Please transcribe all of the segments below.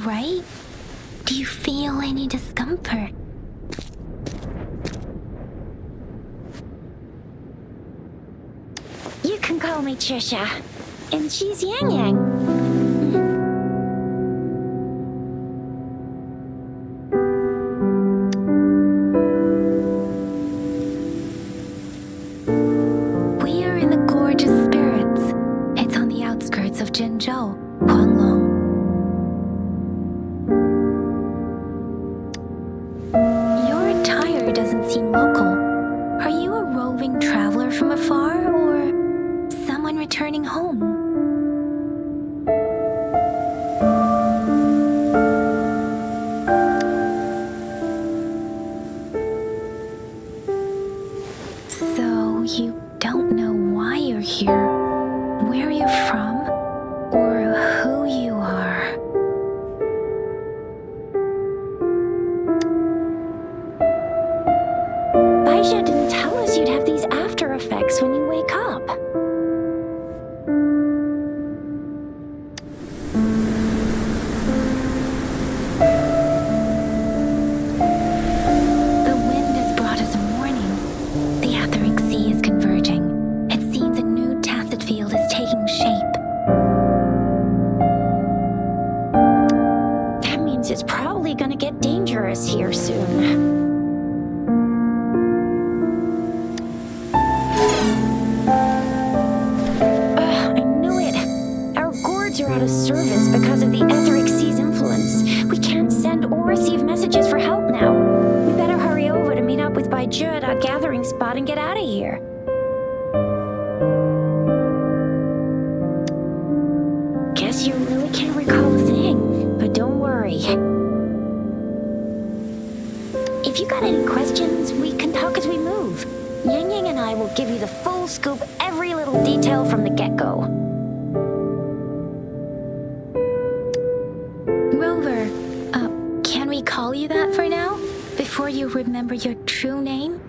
right? Do you feel any discomfort? You can call me Trisha, and she's Yang Yang. We are in the Gorgeous Spirits. It's on the outskirts of Jinzhou, Huanglong. Your attire doesn't seem local. Are you a roving traveler from afar, or someone returning home? So you don't know why you're here, where you're from, or who you are. Baisha didn't tell us you'd have these after effects when you wake up. The wind has brought us warning. The Wuthering Sea is converging. It seems a new tacit field is taking shape. That means it's probably gonna get dangerous here soon. I knew it. Our gourds are out of service because of the etheric sea's influence. We can't send or receive messages for help now. We better hurry over to meet up with Baiju at our gathering spot and get out of here. Guess you really can't recall a thing, but don't worry. If you got any questions, we can talk as we move. Yang Yang and I will give you the full scoop, every little detail from the get-go. Rover, can we call you that for now? Before you remember your true name?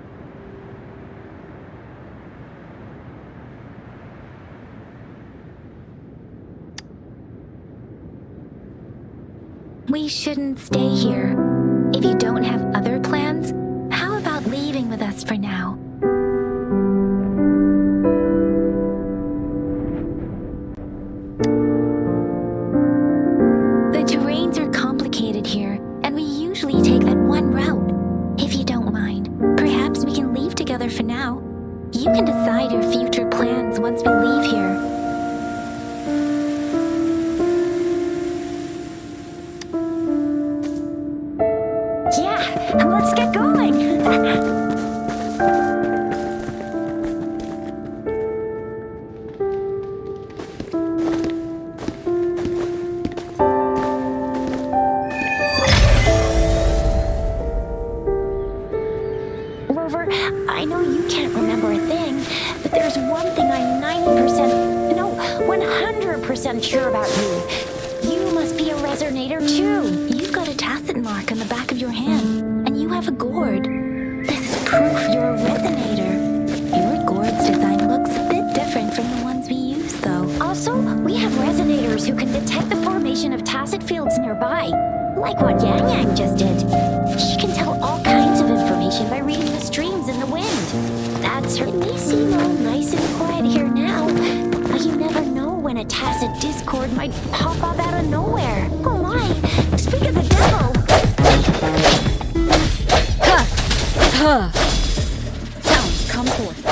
We shouldn't stay here. If you don't have other plans, how about leaving with us for now? The terrains are complicated here, and we usually take that one route. If you don't mind, perhaps we can leave together for now. You can decide your future plans once we leave here. Yeah, let's get going. Rover, I know you can't remember a thing, but there's one thing I'm 90%, no, 100% sure about you. You must be a resonator too. You've got a tacit mark on the back of your hand, and you have a gourd. This is proof you're a resonator. Your gourd's design looks a bit different from the ones we use, though. Also, we have resonators who can detect the formation of tacit fields nearby, like what Yang Yang just did. She can tell all kinds of information by reading the streams in the wind. That's her. It may seem all nice and quiet here now, but you never know when a tacit discord might pop up out of nowhere. Oh my! Speak of the devil! Sounds come forth.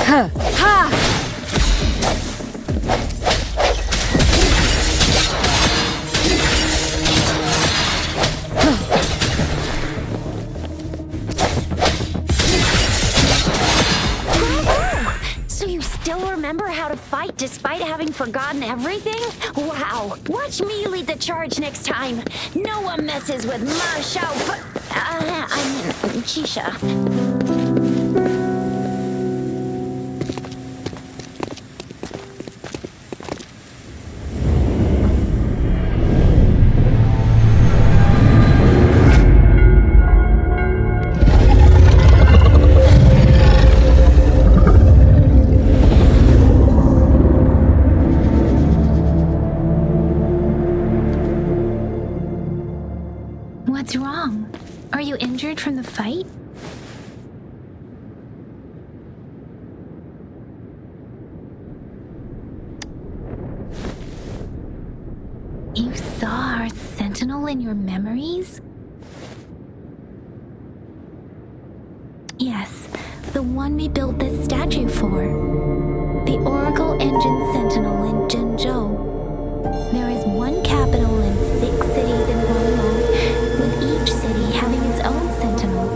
Ha! So you still remember how to fight despite having forgotten everything? Wow! Watch me lead the charge next time. No one messes with Ma Shao. Chisha. sentinel in your memories? Yes, the one we built this statue for. The Oracle Engine Sentinel in Zhengzhou. There is one capital and 6 cities in Guangdong, with each city having its own sentinel.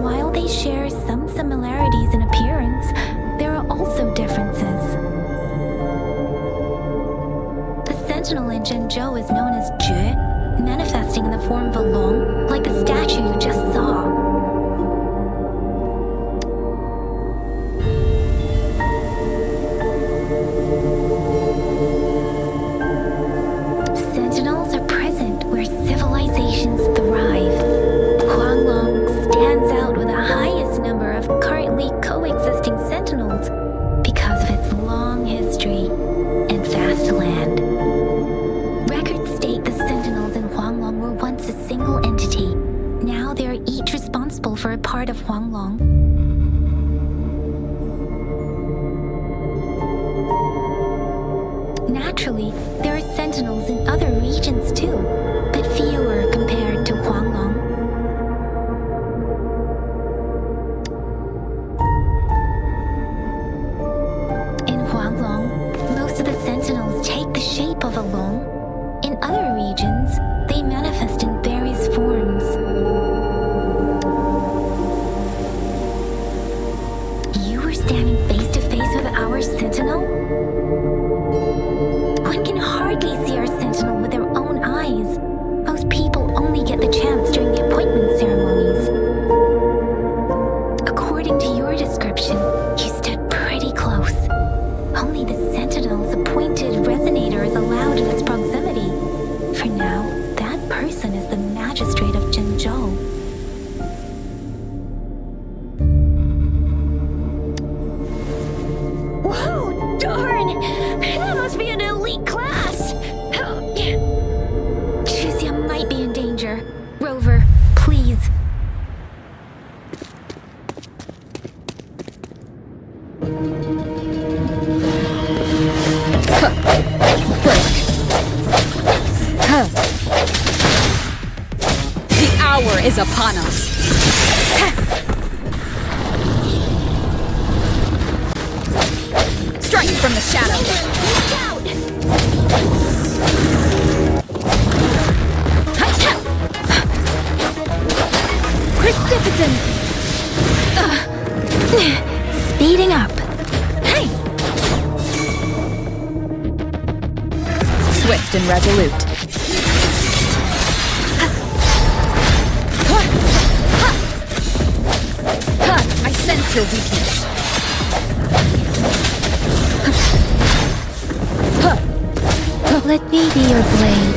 While they share some similarities in appearance, there are also differences. The sentinel in Zhengzhou is known as Jue, manifesting in the form of a long, like the statue you just saw. Sentinels are present where civilizations thrive. Huanglong stands out with the highest number of currently coexisting sentinels because of its long history and vast land. Records state the sentinels in Huanglong were once a single entity. Now they are each responsible for a part of Huanglong. Naturally, there are sentinels in other regions too, but fewer compared to Huanglong. In Huanglong, most of the sentinels take the shape of a long. In other regions, they manifest in various forms. You were standing face to face with our sentinel? One can hardly see our sentinel with their own eyes. Most people only get the chance during the appointment ceremonies. According to your description, you stood pretty close. Only the sentinel's appointed resonator is allowed in its proximity. For now, that person is the magistrate of Zhengzhou. Whoa, darn! That must be an elite class! Chuzia might be in danger. Rover, please. The hour is upon us. Strike from the shadows. Look out! Precipitant! Speeding up. Hey! Swift and resolute. I sense your weakness. Let me be your blade.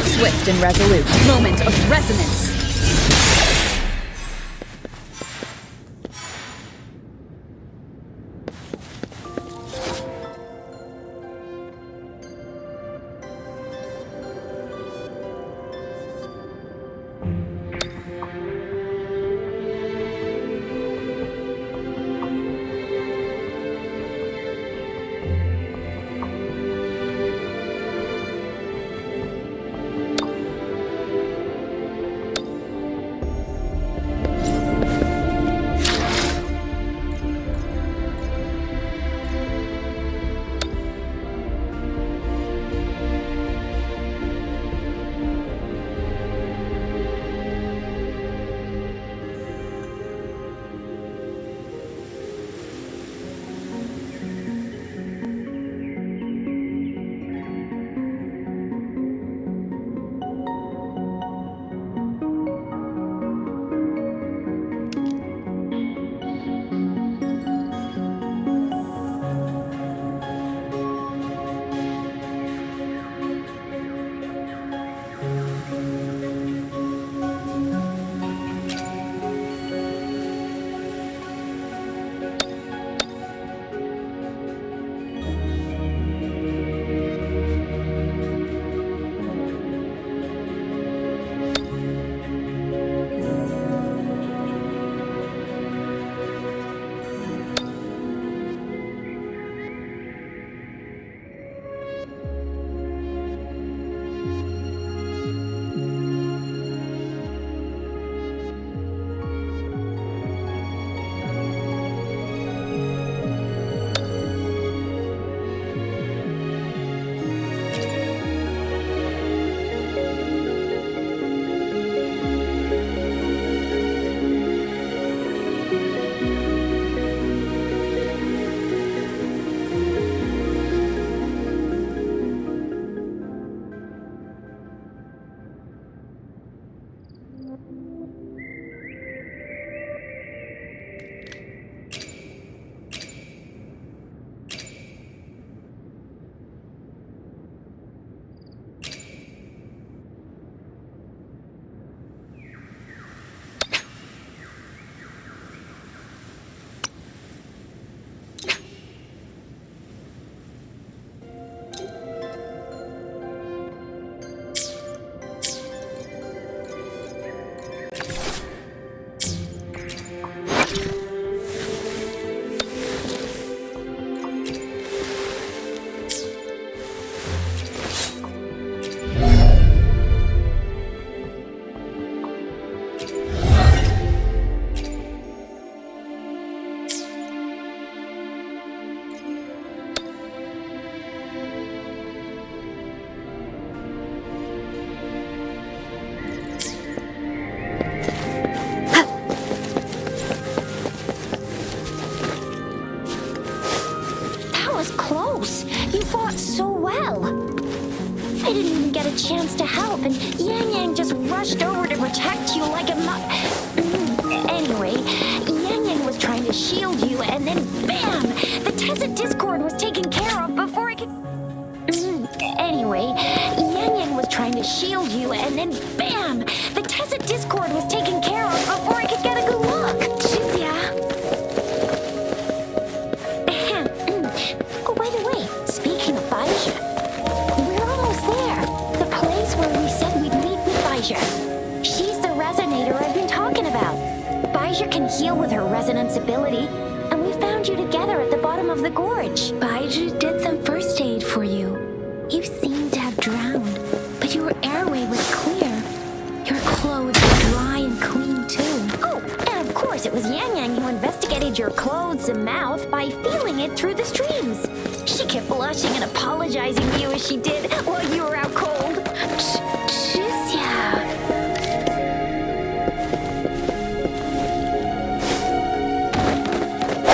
Swift and resolute. Moment of resonance. was close. You fought so well. I didn't even get a chance to help, and Yang Yang just rushed over to protect you like a Anyway, Yang Yang was trying to shield you, and then BAM! The Tacit Discord was taken care of before I could... Anyway, Yang Yang was trying to shield you, and then BAM! The Tacit Discord was taken care of before I could get a good look. Shizia! Oh, by the way, speaking of Baija, we're almost there. The place where we said we'd meet with Baija. She's the resonator I've been talking about. Baija can heal with her resonance ability, and we found you together at the bottom of the gorge. Baiju did some first aid for you. You seemed to have drowned, but your airway was clear. Your clothes were dry and clean too. Oh, and of course it was Yang Yang who investigated your clothes and mouth by feeling it through the streams. She kept blushing and apologizing to you as she did while you were out cold. Shizia!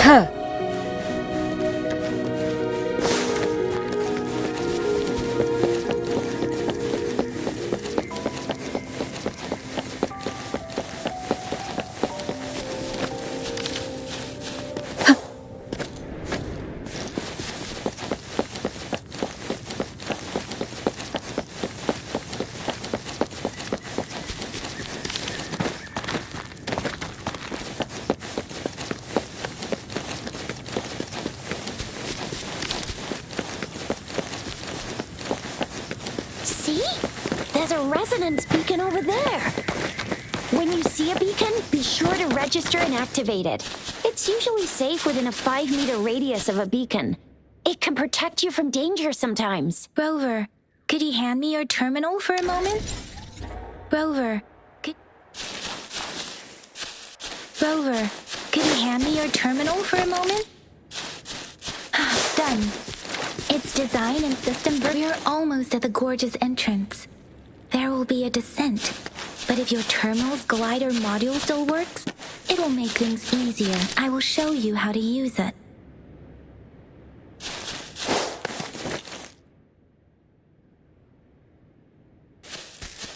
Huh. See? There's a resonance beacon over there. When you see a beacon, be sure to register and activate it. It's usually safe within a 5-meter radius of a beacon. It can protect you from danger sometimes. Rover, could you hand me your terminal for a moment? Rover, could you hand me your terminal for a moment? Done. Its design and system, we're almost at the gorge's entrance. There will be a descent, but if your terminal's glider module still works, it will make things easier. I will show you how to use it.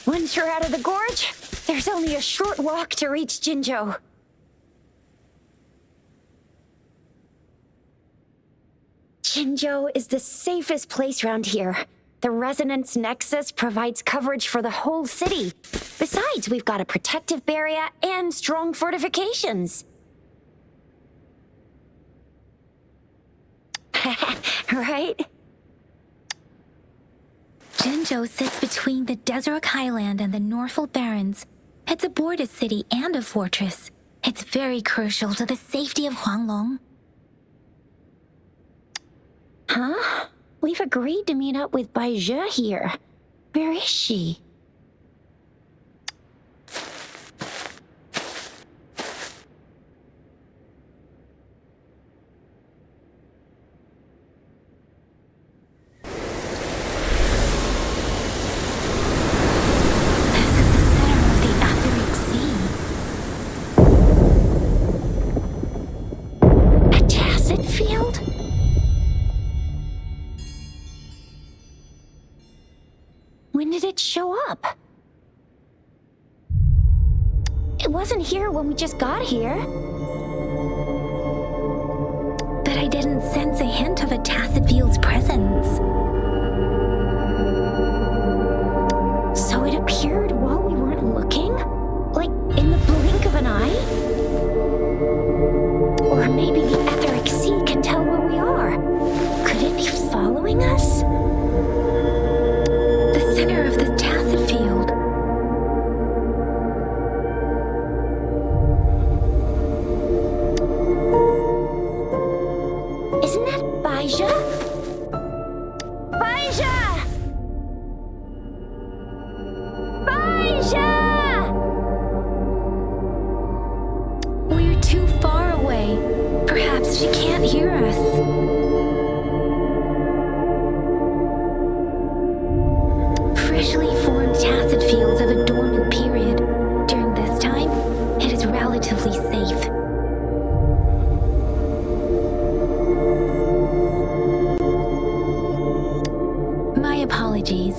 Once you're out of the gorge, there's only a short walk to reach Jinzhou. Jinzhou is the safest place around here. The resonance nexus provides coverage for the whole city. Besides, we've got a protective barrier and strong fortifications. Right? Jinzhou sits between the Desert Highland and the Norfolk Barrens. It's a border city and a fortress. It's very crucial to the safety of Huanglong. Huh? We've agreed to meet up with Baija here. Where is she? This is the center of the Wuthering Sea. A tacit field? When did it show up? It wasn't here when we just got here. But I didn't sense a hint of a tacit field's presence. So it appeared while we weren't looking? Like in the blink of an eye? Or maybe the etheric sea can tell where we are. Could it be following us? The center of the tacit field. Isn't that Baija?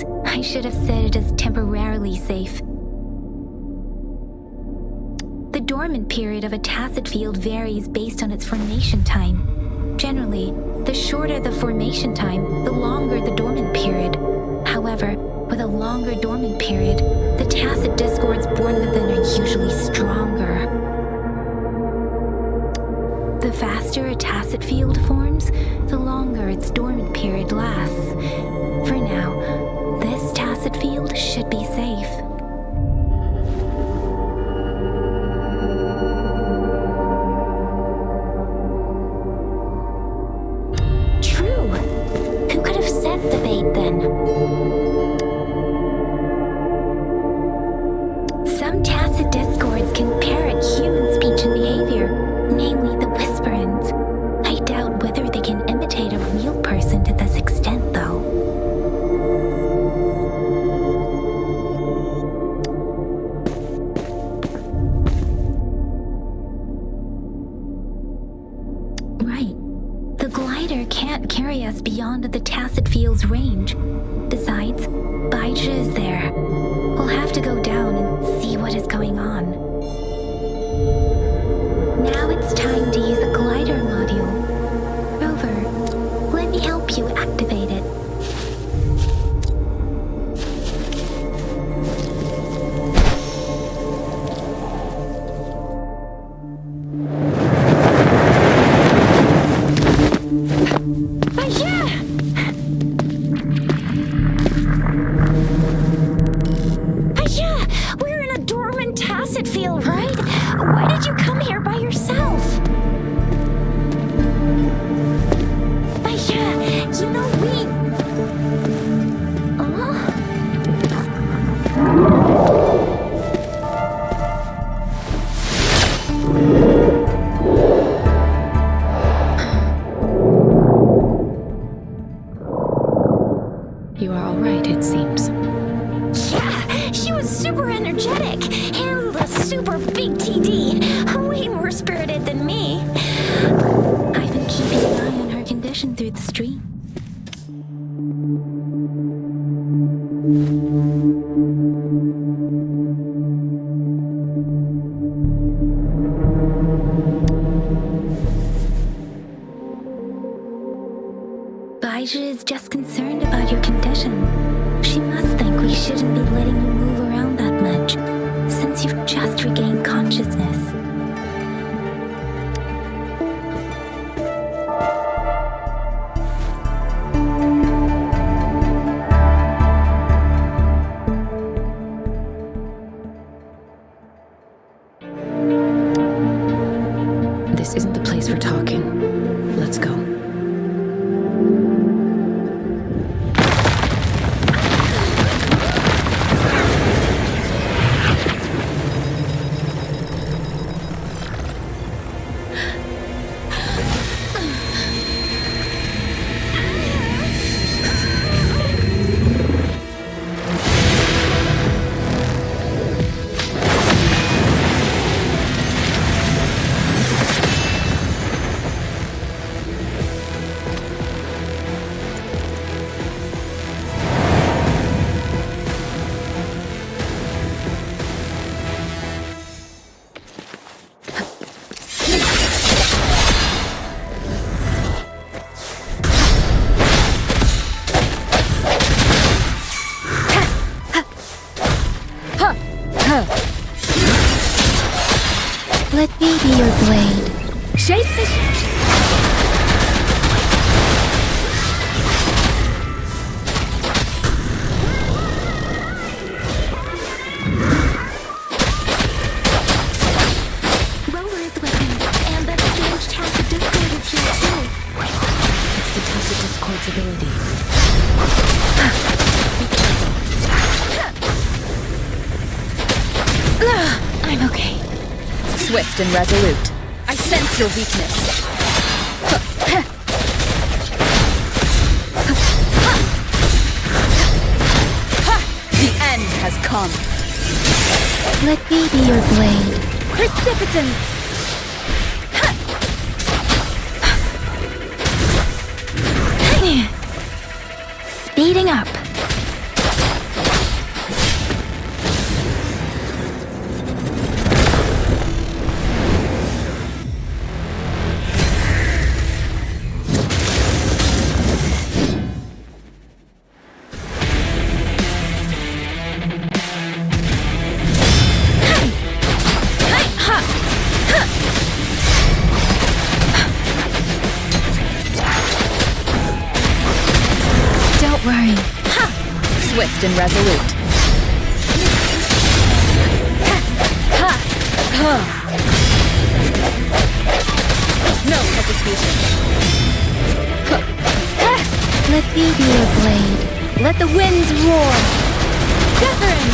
Oops, I should have said it is temporarily safe. The dormant period of a tacit field varies based on its formation time. Generally, the shorter the formation time, the longer the dormant period. However, with a longer dormant period, the tacit discords born within are usually stronger. The faster a tacit field forms, the longer its dormant period lasts. For now, this tacit field should be safe. True. Who could have set the bait then? Some tacit discords can parrot human speech and behavior, namely the whisperings. I doubt whether they can imitate a real person to this extent, though. Right. The glider can't carry us beyond the tacit field's range. Besides, Baija is there. We'll have to go down and see what is going on. Now it's time to use a glider module. Rover, let me help you activate it. We're in a dormant tacit field, right? Why did you come here by yourself? You know You are all right, it seems. Yeah, she was super energetic. Handled a super big TD. Way more spirited than me. I've been keeping an eye on her condition through the stream. Baija is just concerned about your condition. She must think we shouldn't be letting you move around that much, since you've just regained consciousness. This isn't the place for talking. Let's go. Let me be your blade. Shape the Rover is with him, and that strange tacit discord is here too. It's the tacit discord's ability. I'm okay. Swift and resolute. I sense your weakness. The end has come. Let me be your blade. Precipitance! Speeding up. Don't worry. Ha! Swift and resolute. Ha! Ha! No hesitation. Let me be your blade. Let the winds roar. Wuthering!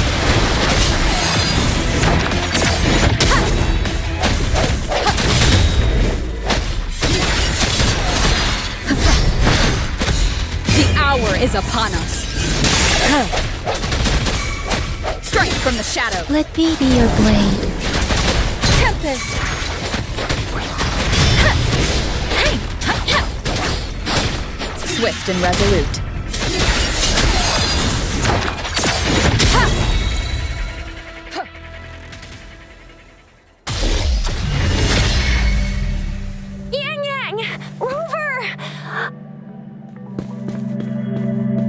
The hour is upon us. Strike from the shadow. Let me be your blade. Tempest! Swift and resolute. Yang Yang! Rover!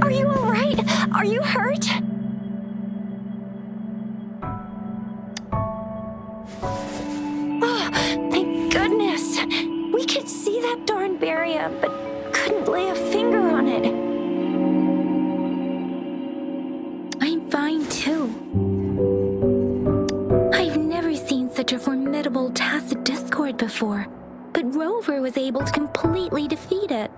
Are you alright? Are you hurt? Oh, thank goodness. We could see that darn barrier, but couldn't lay a finger on it. I'm fine too. I've never seen such a formidable tacit discord before, but Rover was able to completely defeat it.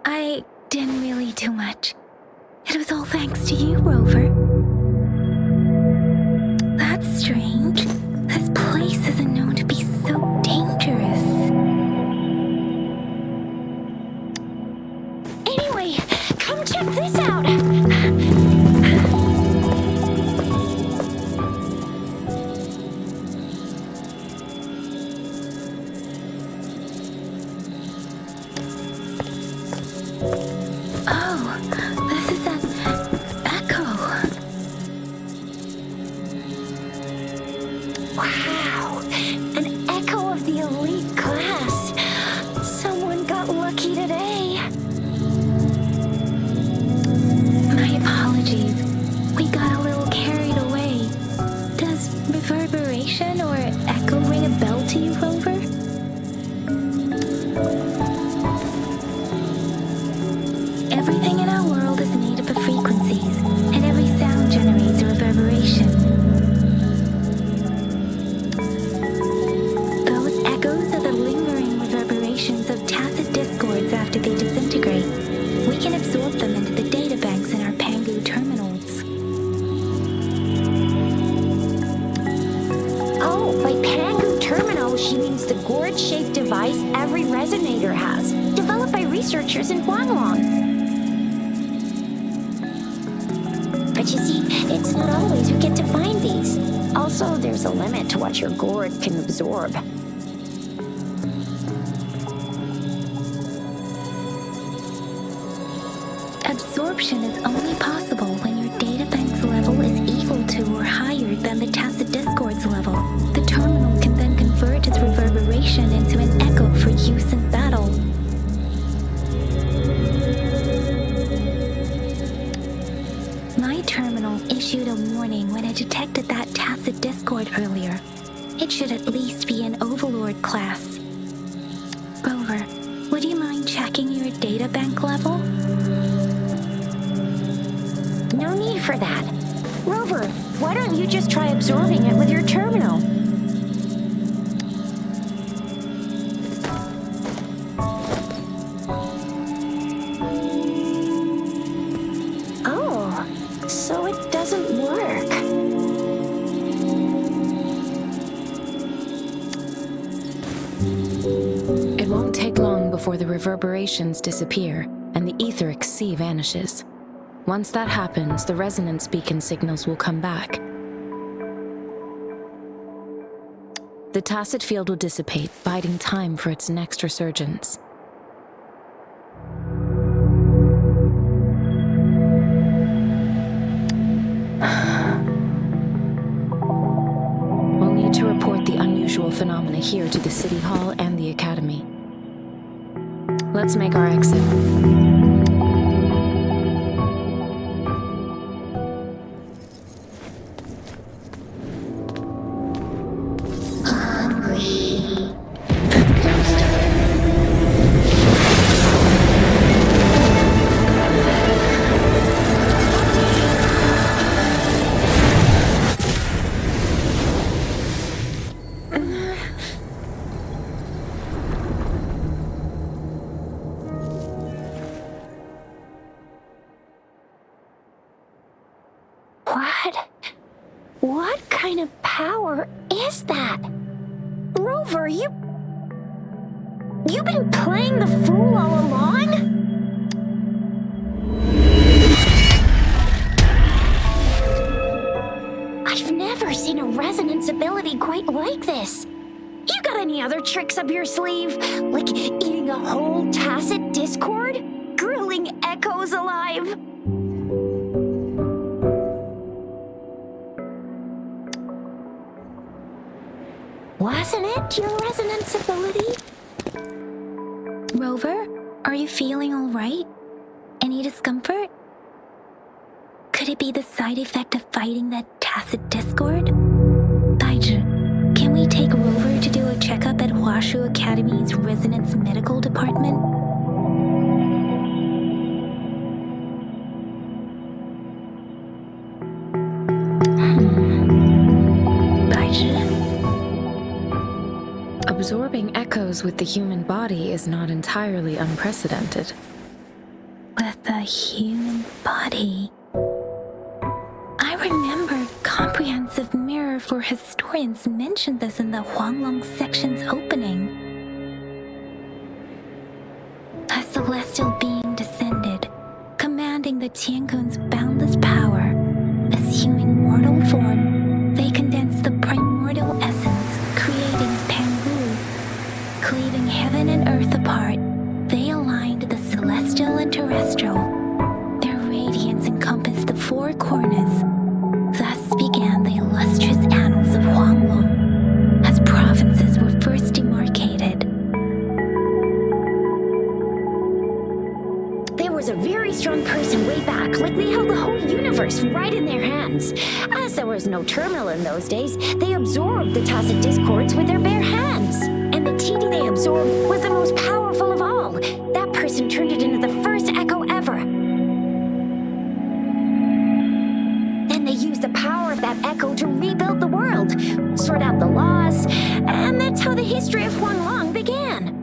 I didn't really do much. It was all thanks to you, Rover. That's strange. This place isn't known to be so dangerous. Anyway, come check this out. Oh, this is an echo. Wow, an echo of the elite class. Someone got lucky today. My apologies. We got a little carried away. Does reverberation or echo ring a bell to you, Rover? Everything in our world is made up of frequencies, and every sound generates a reverberation. Those echoes are the lingering reverberations of tacit discords after they disintegrate. We can absorb them into the data banks in our Pangu terminals. Oh, by Pangu Terminal, she means the gourd-shaped device every resonator has, developed by researchers in Guanglong. But you see, it's not always we get to find these. Also, there's a limit to what your gourd can absorb. Absorption is only possible when your databank's level is equal to or higher than the tacit discord's level. The terminal can then convert its reverberation into an echo for use in battle. My terminal issued a warning when it detected that tacit discord earlier. It should at least be an Overlord class. Rover, would you mind checking your databank level? No need for that. Rover, why don't you just try absorbing it with your terminal? Oh, so it doesn't work. It won't take long before the reverberations disappear and the etheric sea vanishes. Once that happens, the resonance beacon signals will come back. The tacit field will dissipate, biding time for its next resurgence. We'll need to report the unusual phenomena here to the City Hall and the Academy. Let's make our exit. kind of power is that? Rover, you've been playing the fool all along? I've never seen a resonance ability quite like this. You got any other tricks up your sleeve? Like eating a whole tacit discord? Grilling echoes alive? Wasn't it your resonance ability? Rover, are you feeling all right? Any discomfort? Could it be the side effect of fighting that tacit discord? Daiju, can we take Rover to do a checkup at Hwashu Academy's Resonance Medical Department? Daiju. Absorbing echoes with the human body is not entirely unprecedented. With the human body. I remember Comprehensive Mirror for Historians mentioned this in the Huanglong section's opening. A celestial being descended, commanding the Tiankun's boundless power. Assuming mortal form, they condensed the primordial essence, creating Pangu. Cleaving heaven and earth apart, they aligned the celestial and terrestrial. Their radiance encompassed the four corners. Thus began the illustrious annals of Huanglong, as provinces were first demarcated. There was a very strong person way back, like they held the whole universe right in their hands. As there was no terminal in those days, they absorbed the tacit discords with their bare hands. And the TD they absorbed was the most powerful of all. That person turned it into the first echo ever. Then they used the power of that echo to rebuild the world, sort out the laws, and that's how the history of Huanglong began.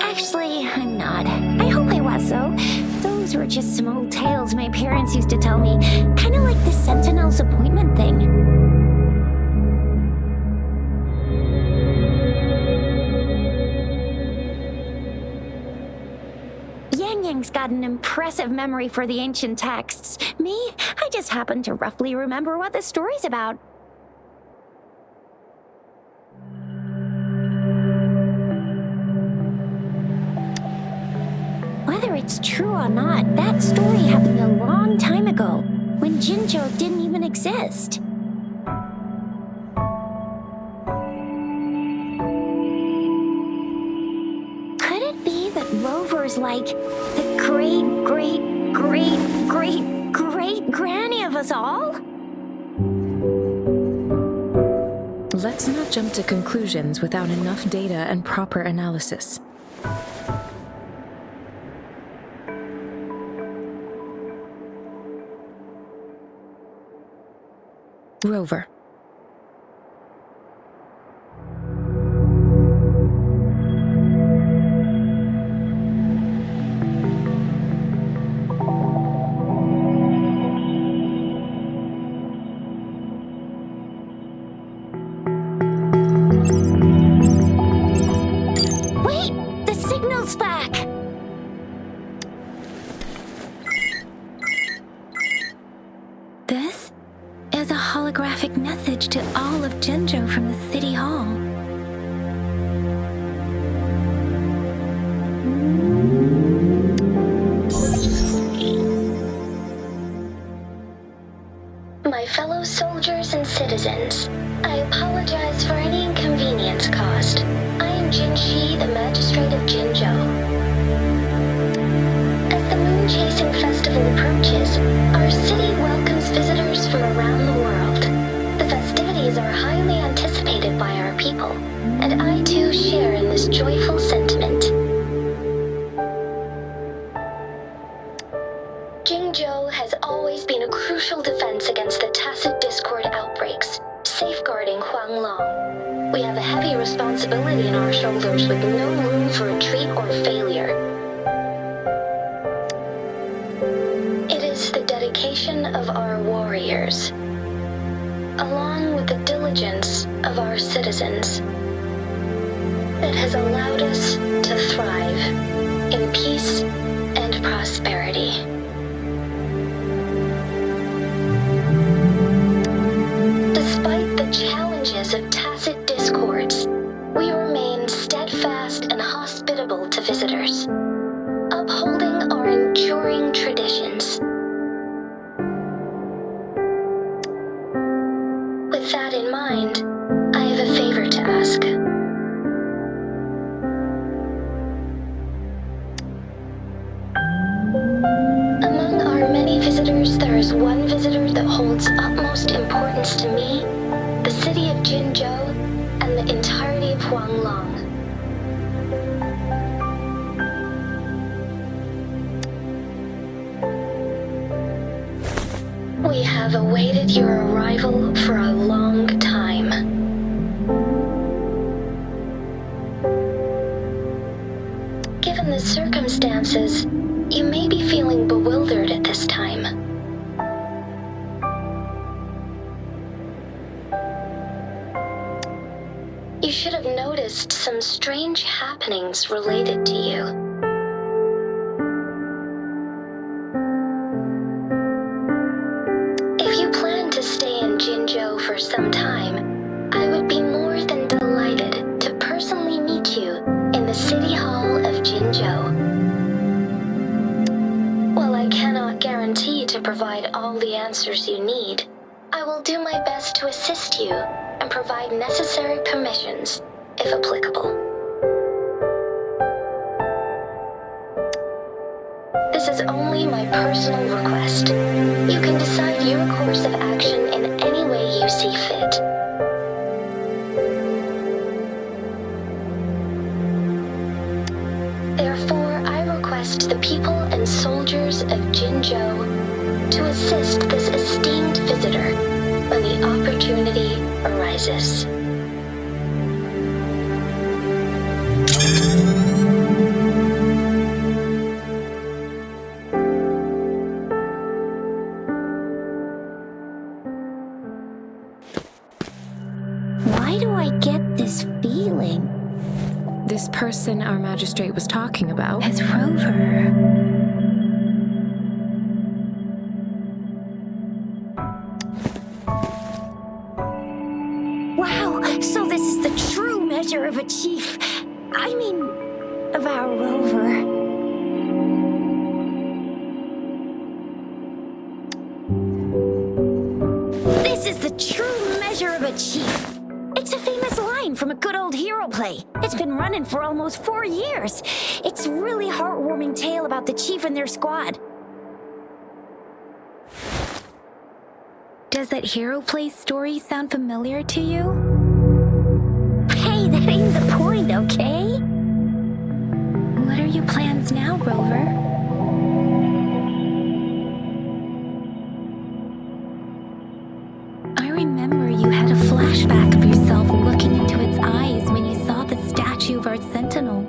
Actually, I'm not. I hope I was, though. Those were just some old tales my parents used to tell me, kind of like the Sentinel's appointment thing. Yang Yang's got an impressive memory for the ancient texts. Me, I just happen to roughly remember what the story's about. Whether it's true or not, that story happened a long time ago, when Jinzhou didn't even exist. Could it be that Rover's like the great-great-great-great-great-granny of us all? Let's not jump to conclusions without enough data and proper analysis. Rover. Wait! The signal's back! This is a holographic message to all of Jinzhou from the city hall. My fellow soldiers and citizens, I apologize for any inconvenience caused. I am Jin Shi, the Magistrate of Jinzhou. As the moon-chasing festival approaches, our city welcomes visitors from around the world. The festivities are highly anticipated by our people, and I too share in this joyful sentiment. Jinzhou has always been a crucial defense against the tacit discord outbreaks, safeguarding Huanglong. We have a heavy responsibility on our shoulders with no room for retreat or failure. It is the dedication of our warriors, along with the diligence of our citizens, that has allowed us to thrive in peace and prosperity. Despite the challenges of tacit discords, we remain steadfast and hospitable to visitors, upholding our enduring traditions. With that in mind, I have a favor to ask. Among our many visitors, there is one visitor that holds utmost importance to me, the city of Jinzhou, and the entirety of Huanglong. We have awaited your arrival for a long time. Given the circumstances, you may be feeling bewildered at this time. You should have noticed some strange happenings related to you. If you plan to stay in Jinzhou for some time, I would be more than delighted to personally meet you in the City Hall of Jinzhou. While I cannot guarantee to provide all the answers you need, I will do my best to assist you and provide necessary permissions, if applicable. This is only my personal request. You can decide your course of action in any way you see fit. Therefore, I request the people and soldiers of Jinzhou to assist this esteemed visitor when the opportunity arises. Why do I get this feeling? This person our magistrate was talking about. As Rover. Wow, so this is the true measure of a chief. I mean, of our rover. This is the true measure of a chief. It's a famous line from a good old hero play. It's been running for almost 4 years. It's a really heartwarming tale about the chief and their squad. Does that hero play story sound familiar to you? Hey, that ain't the point, okay? What are your plans now, Rover? I remember you had a flashback of yourself looking into its eyes when you saw the statue of our sentinel.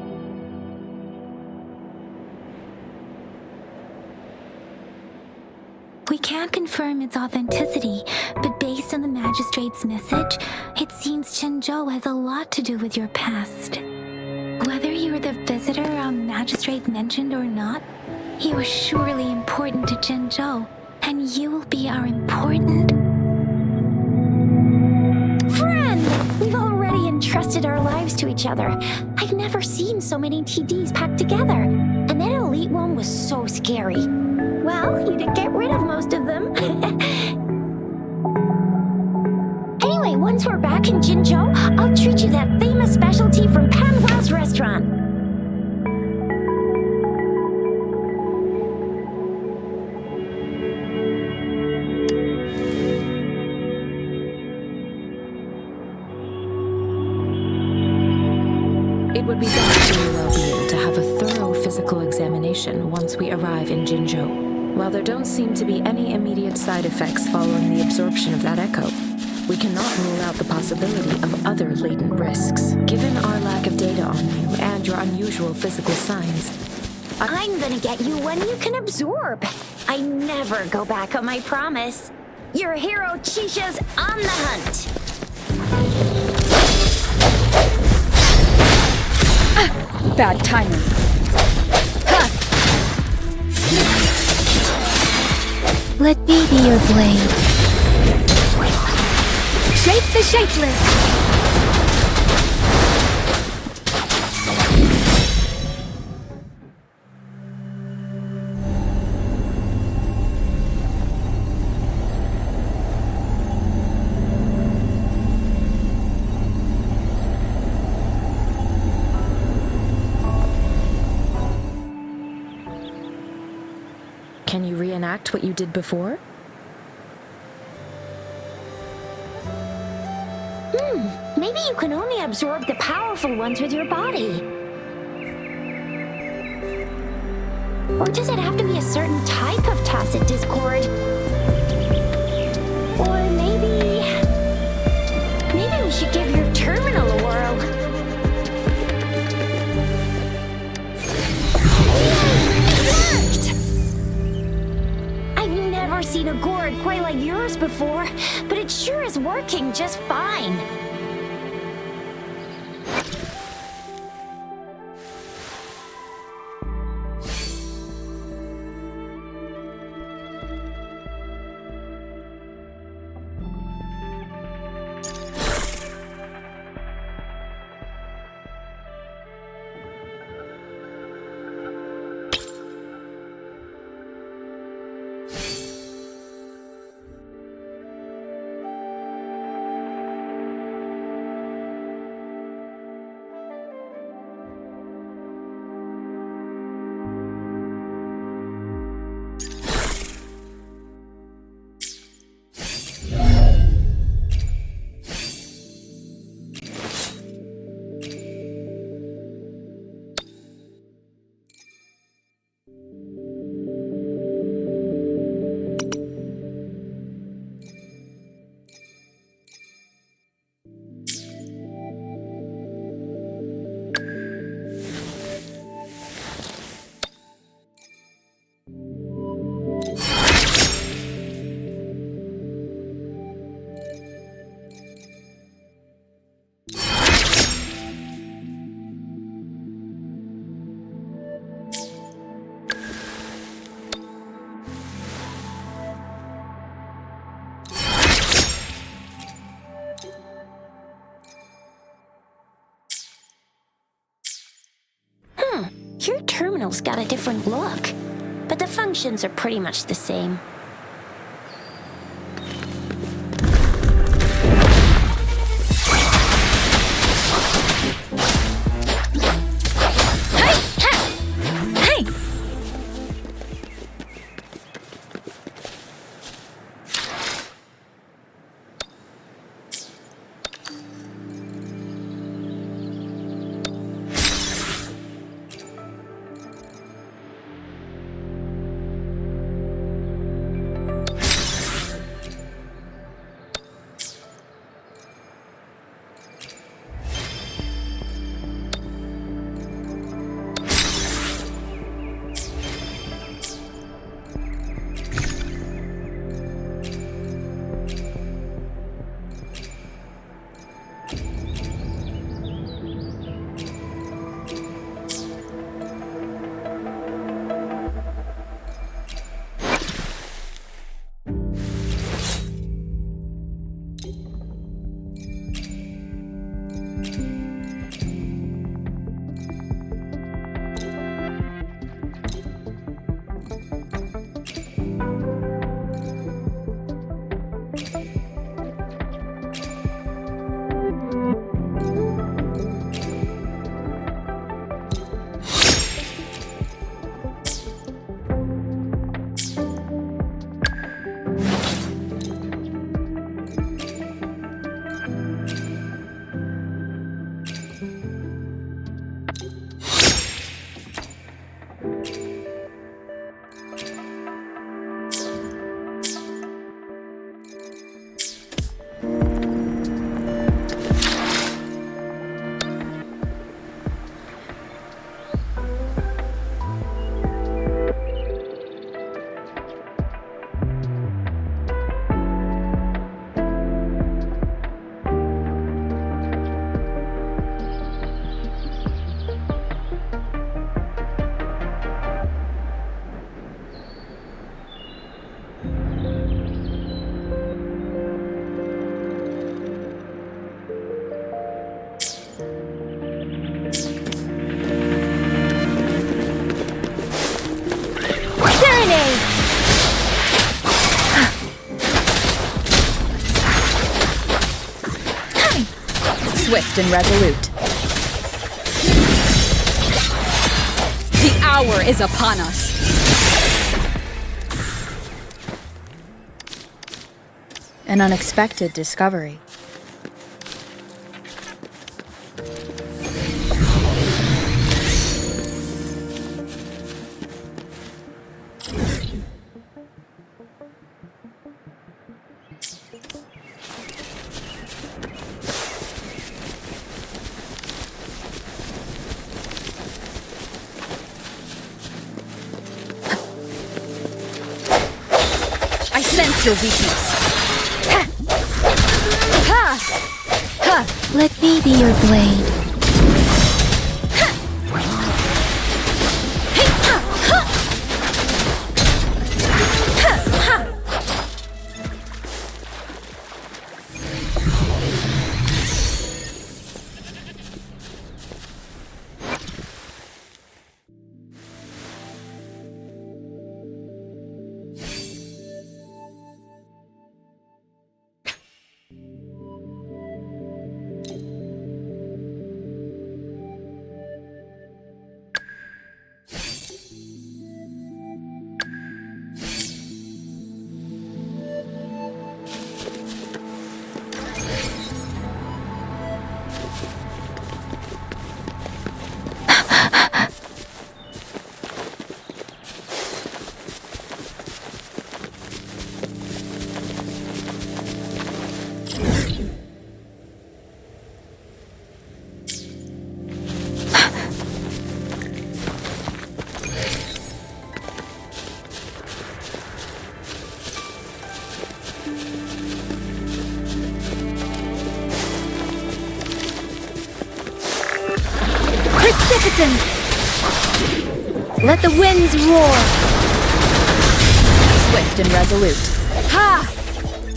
We can't confirm its authenticity, but based on the magistrate's message, it seems Jinzhou has a lot to do with your past. Whether you were the visitor our magistrate mentioned or not, you are surely important to Jinzhou, and you will be our important Friend! We've already entrusted our lives to each other. I've never seen so many TDs packed together. And that elite one was so scary. Well, you did get rid of most of them. Anyway, once we're back in Jinzhou, I'll treat you that famous specialty from Panhua's restaurant. It would be best for your well-being to have a thorough physical examination once we arrive in Jinzhou. While there don't seem to be any immediate side effects following the absorption of that echo, we cannot rule out the possibility of other latent risks. Given our lack of data on you and your unusual physical signs, I'm gonna get you when you can absorb. I never go back on my promise. Your hero Chisha's on the hunt. Bad timing. Let me be your blade. Shape the shapeless! can you reenact what you did before? Maybe you can only absorb the powerful ones with your body. Or does it have to be a certain type of tacit discord? Or maybe we should give your terminal a whirl. It worked! I've never seen a gourd quite like yours before, but it sure is working just fine. Your terminal's got a different look, but the functions are pretty much the same. Swift and resolute. The hour is upon us. An unexpected discovery. I sense your weakness. Let me be your blade. Let the winds roar! Swift and resolute. Ha!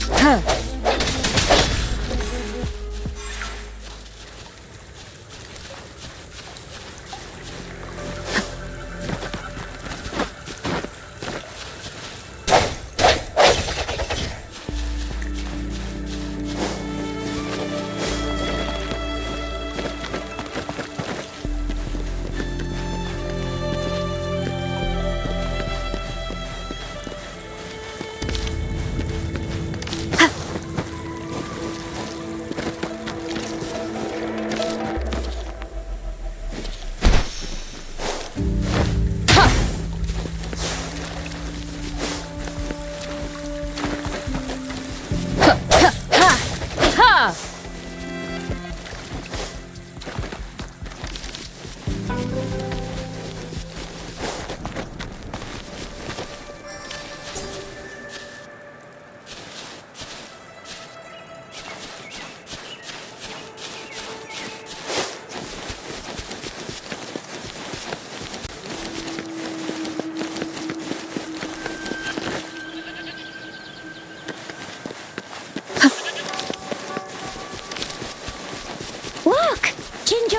Huh.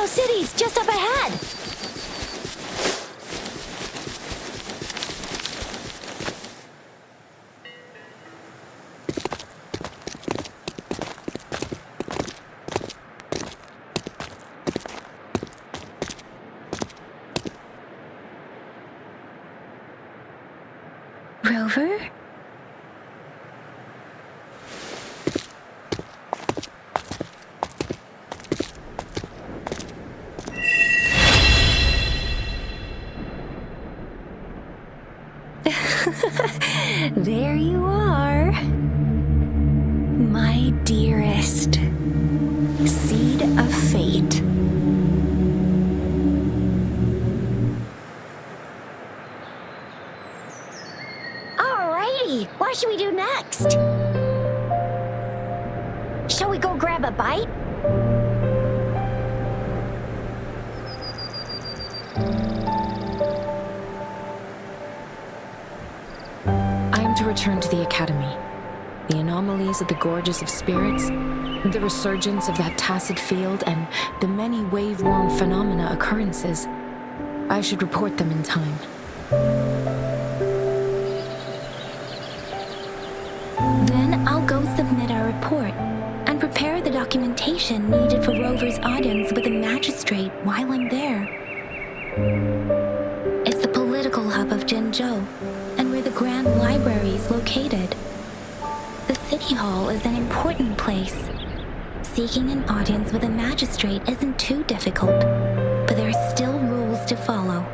City's just up ahead! Rover? There you are, my dearest seed of fate. Alrighty, what should we do next? Shall we go grab a bite? Return to the Academy. The anomalies of the Gorges of Spirits, the resurgence of that tacit field, and the many wave-worn phenomena occurrences. I should report them in time. Then I'll go submit our report and prepare the documentation needed for Rover's audience with a magistrate while I'm there. It's the political hub of Jinzhou, and where the Grand Library is located. The City Hall is an important place. Seeking an audience with a magistrate isn't too difficult, but there are still rules to follow.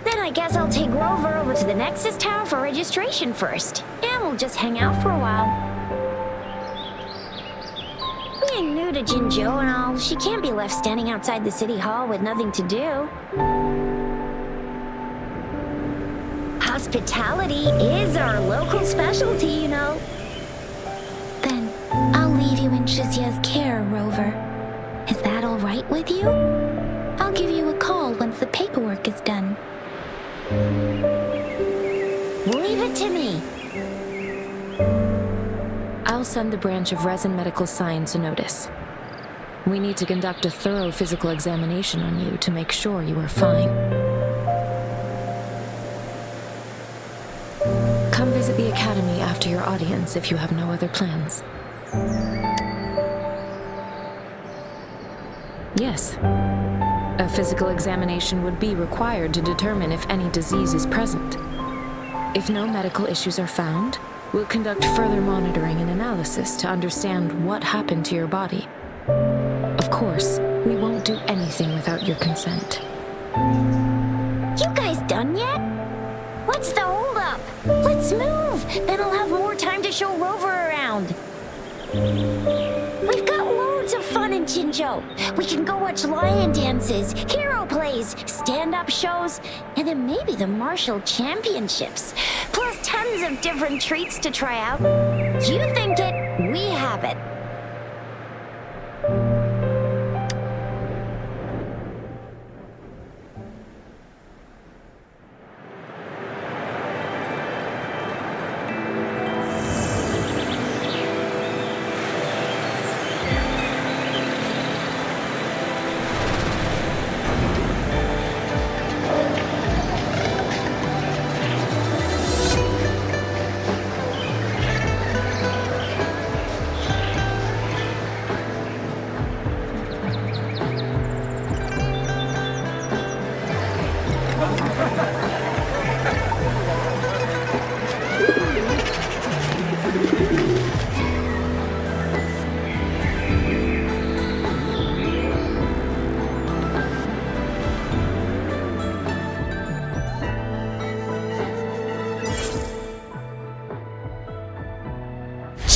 Then I guess I'll take Rover over to the Nexus Tower for registration first, and we'll just hang out for a while. Being new to Jinzhou and all, she can't be left standing outside the City Hall with nothing to do. Hospitality is our local specialty, you know. Then I'll leave you in Shixia's care, Rover. Is that all right with you? I'll give you a call once the paperwork is done. Leave it to me. I'll send the branch of Resin Medical Science a notice. We need to conduct a thorough physical examination on you to make sure you are fine. Come visit the Academy after your audience if you have no other plans. Yes. A physical examination would be required to determine if any disease is present. If no medical issues are found, we'll conduct further monitoring and analysis to understand what happened to your body. Of course, we won't do anything without your consent. You guys done yet? What's the holdup? Let's move! Then I'll have more time to show Rover around. We've got loads of fun in Jinzhou. We can go watch lion dances, hero plays, stand-up shows, and then maybe the martial championships. Plus tons of different treats to try out. You think it, we have it.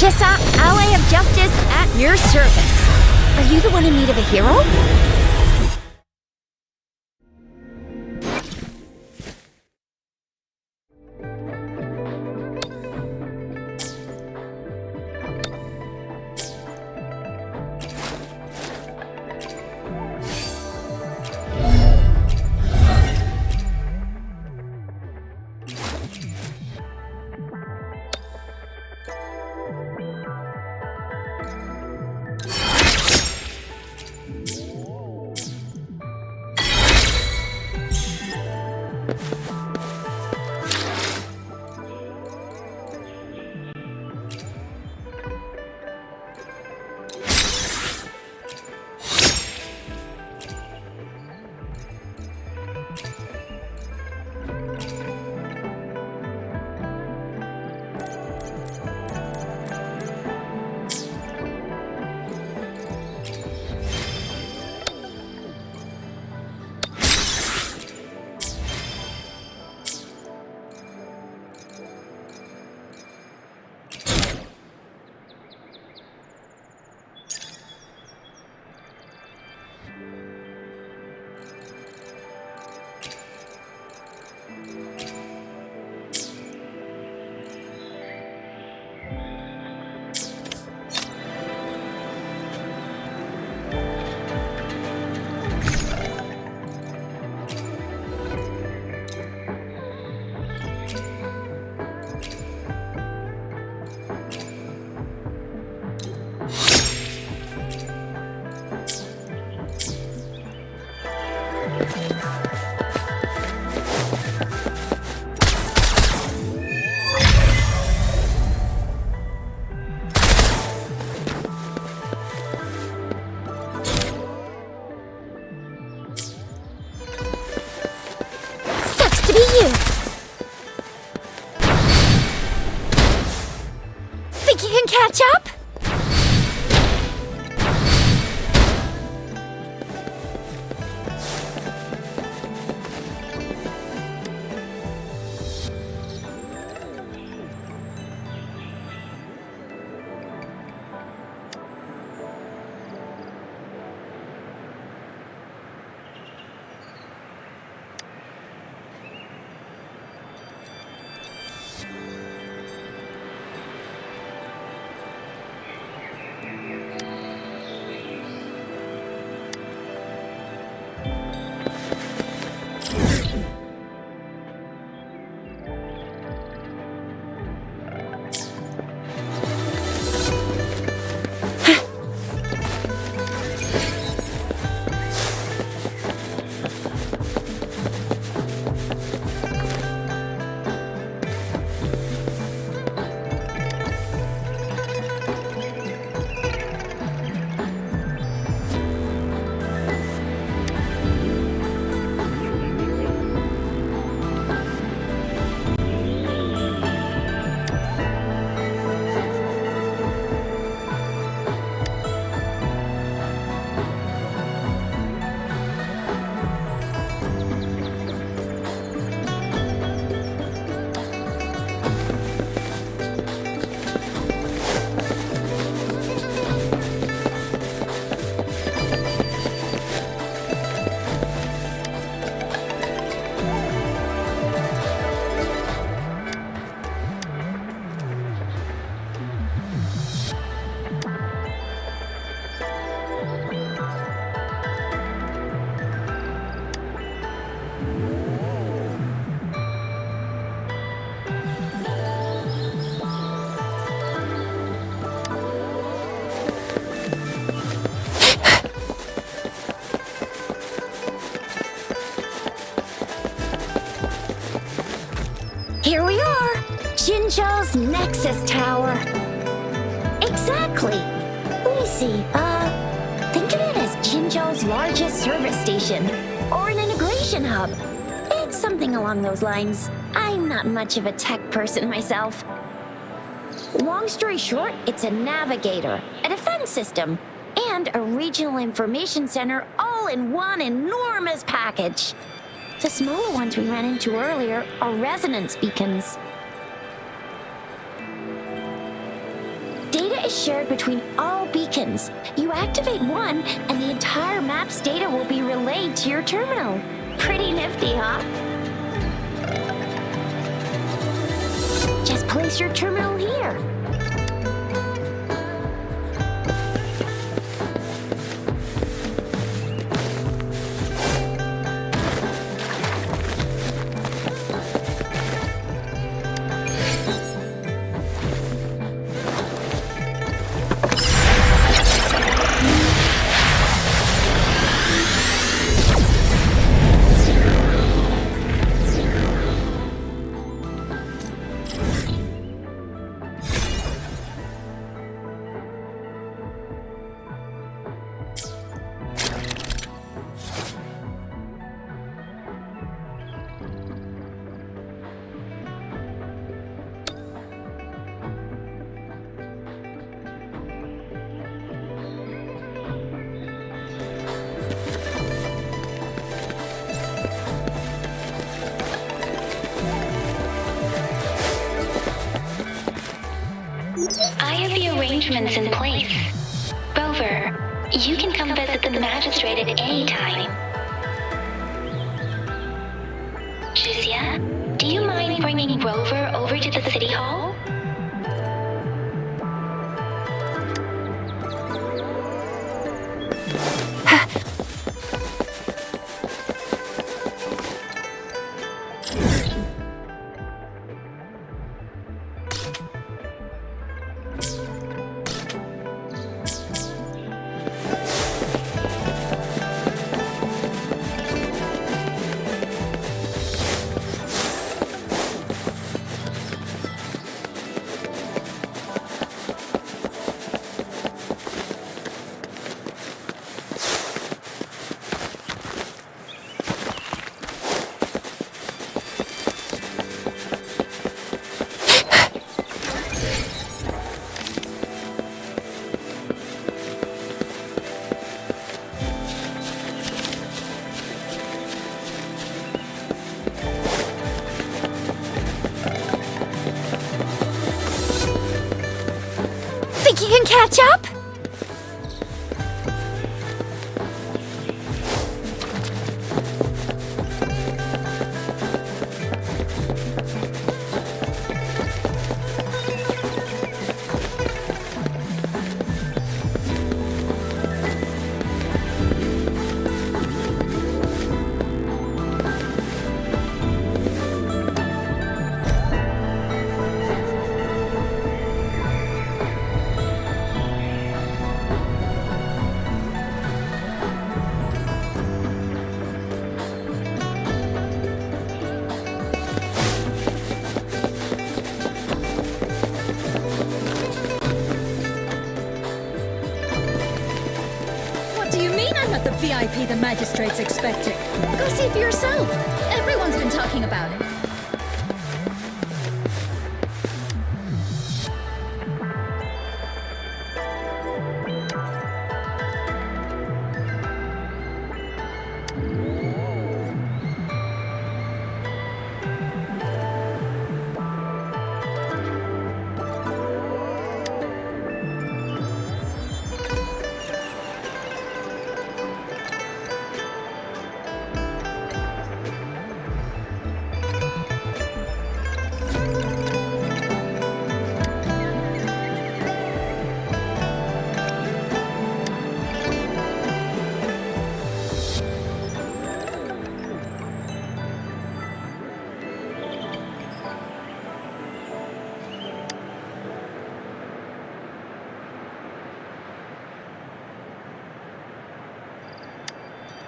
Chissa, ally of justice, at your service. Are you the one in need of a hero? to meet you! Think you can catch up? Here we are! Jinzhou's Nexus Tower. Exactly. Let me see. Think of it as Jinzhou's largest service station, or an integration hub. It's something along those lines. I'm not much of a tech person myself. Long story short, it's a navigator, a defense system, and a regional information center all in one enormous package. The smaller ones we ran into earlier are resonance beacons. Data is shared between all beacons. You activate one, and the entire map's data will be relayed to your terminal. Pretty nifty, huh? Just place your terminal here. I have the arrangements in place. Rover, you can come visit the magistrate at any time. Jizia, do you mind bringing Rover over to the city hall? think you can catch up? I'm not the VIP the magistrate's expecting. Go see for yourself. Everyone's been talking about it.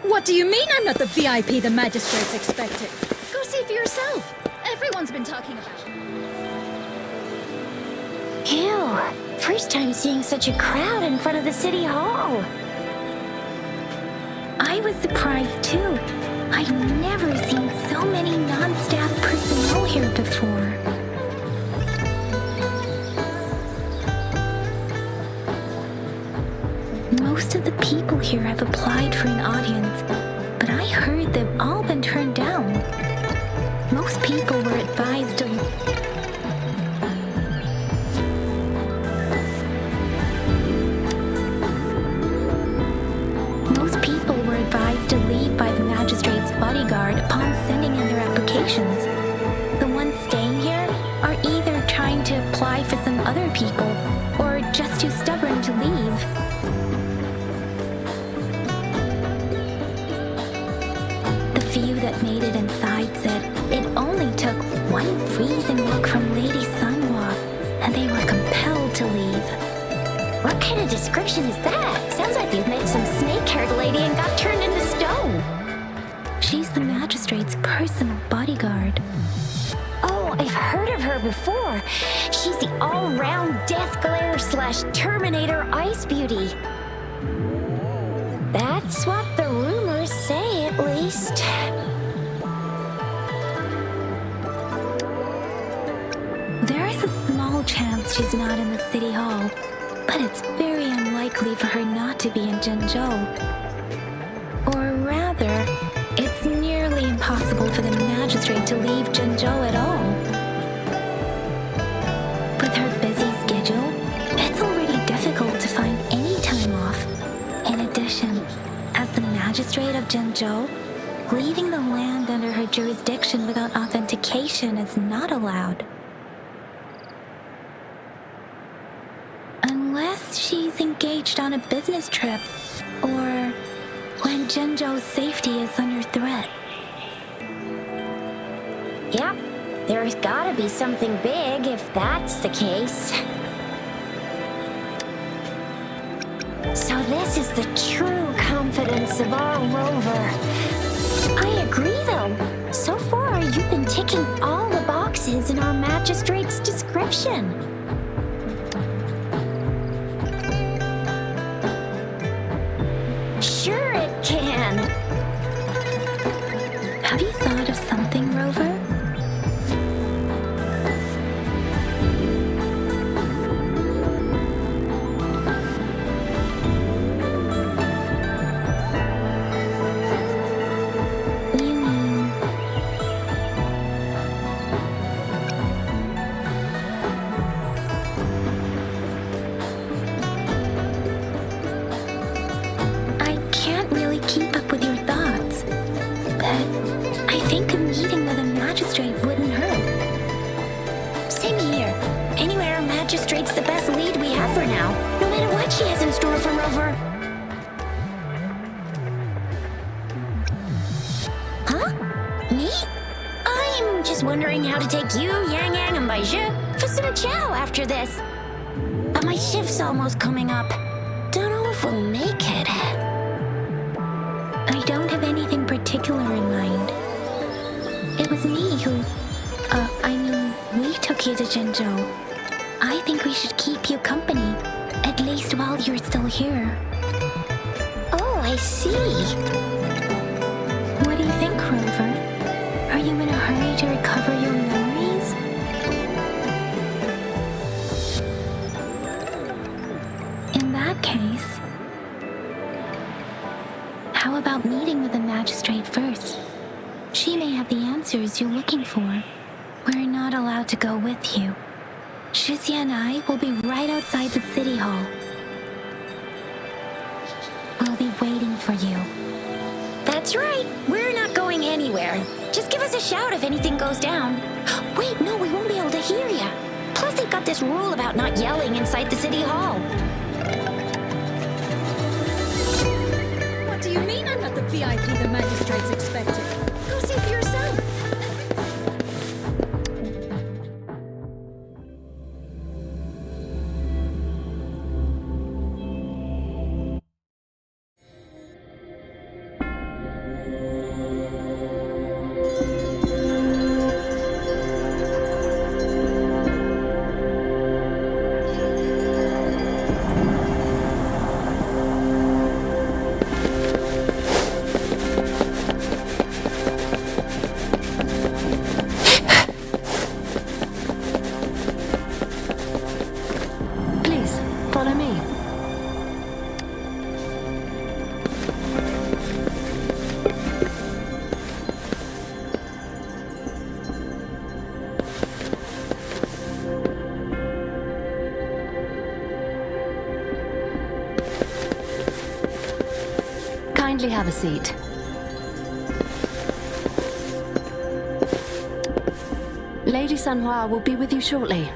What do you mean I'm not the VIP the magistrate's expecting? Go see for yourself. Everyone's been talking about it. Ew, first time seeing such a crowd in front of the city hall. I was surprised too. I've never seen so many non-staff personnel here before. Most of the people here have applied for an audience, but I heard they've all been turned down. Most people were advised to... Most people were advised to leave by the magistrate's bodyguard upon sending in their applications. The ones staying here are either trying to apply for some other people, or just too stubborn to leave. Few that made it inside said it only took one freezing look from Lady Sunwa, and they were compelled to leave. What kind of description is that? Sounds like you've met some snake-haired lady and got turned into stone. She's the magistrate's personal bodyguard. Oh, I've heard of her before. She's the all-round death glare / Terminator ice beauty. That's what the rumors say, at least. There is a small chance she's not in the city hall, but it's very unlikely for her not to be in Zhengzhou. Or rather, it's nearly impossible for the magistrate to leave Zhengzhou at all. With her busy schedule, it's already difficult to find any time off. In addition, as the magistrate of Zhengzhou, leaving the land under her jurisdiction without authentication is not allowed. Unless she's engaged on a business trip, or when Zhengzhou's safety is under threat. Yep, there's gotta be something big if that's the case. So this is the true confidence of our rover. I agree, though. So far, you've been ticking all the boxes in our magistrate's description. Sure it can. Have you thought of something, Rover? meeting with a magistrate wouldn't hurt. Same here. Anywhere a magistrate's the best lead we have for now, no matter what she has in store for Rover. Huh? Me? I'm just wondering how to take you, Yang Yang, and Baiju for some chow after this. But my shift's almost coming up. Don't know if we'll make it. I don't have anything particular in mind. It was me who... we took you to Zhenzhou. I think we should keep you company, at least while you're still here. Oh, I see. What do you think, Rover? Are you in a hurry to recover your memories? In that case, how about meeting with the magistrate first? She may have the answers you're looking for. We're not allowed to go with you. Shizia and I will be right outside the city hall. We'll be waiting for you. That's right. We're not going anywhere. Just give us a shout if anything goes down. Wait, no, we won't be able to hear ya. Plus, they've got this rule about not yelling inside the city hall. What do you mean I'm not the VIP the magistrates expected? Go see for yourself. Kindly have a seat. Lady Sanhua will be with you shortly.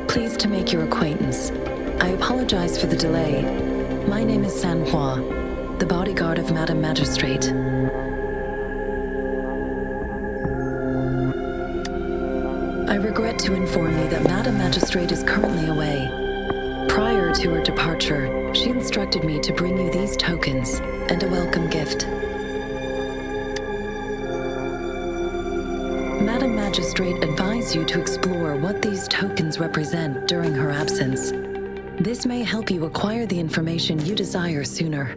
Pleased to make your acquaintance. I apologize for the delay. My name is Sanhua, the bodyguard of Madam Magistrate. I regret to inform you that Madam Magistrate is currently away. Prior to her departure, she instructed me to bring you these tokens and a welcome gift. Madam Magistrate advised you to explore what these tokens represent during her absence. This may help you acquire the information you desire sooner.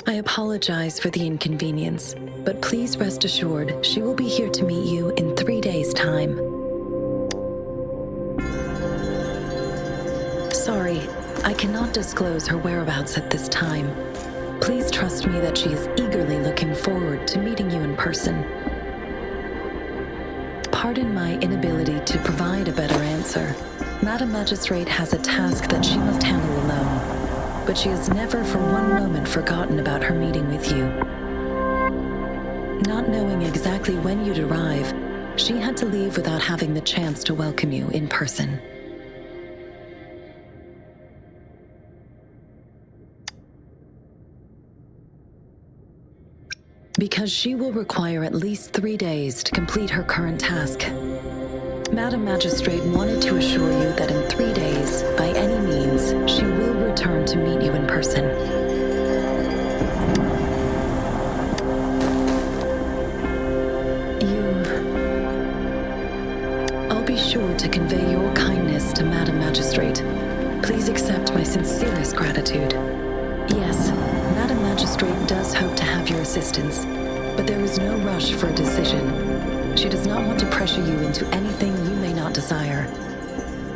I apologize for the inconvenience, but please rest assured she will be here to meet you in 3 days' time. Sorry, I cannot disclose her whereabouts at this time. Please trust me that she is eagerly looking forward to meeting you in person. Pardon my inability to provide a better answer. Madam Magistrate has a task that she must handle alone, but she has never for one moment forgotten about her meeting with you. Not knowing exactly when you'd arrive, she had to leave without having the chance to welcome you in person. Because she will require at least 3 days to complete her current task. Madam Magistrate wanted to assure you that in 3 days, by any means, she will return to meet you in person. I'll be sure to convey your kindness to Madam Magistrate. Please accept my sincerest gratitude. Yes, Madam Magistrate does hope to have your assistance, but there is no rush for a decision. She does not want to pressure you into anything you may not desire.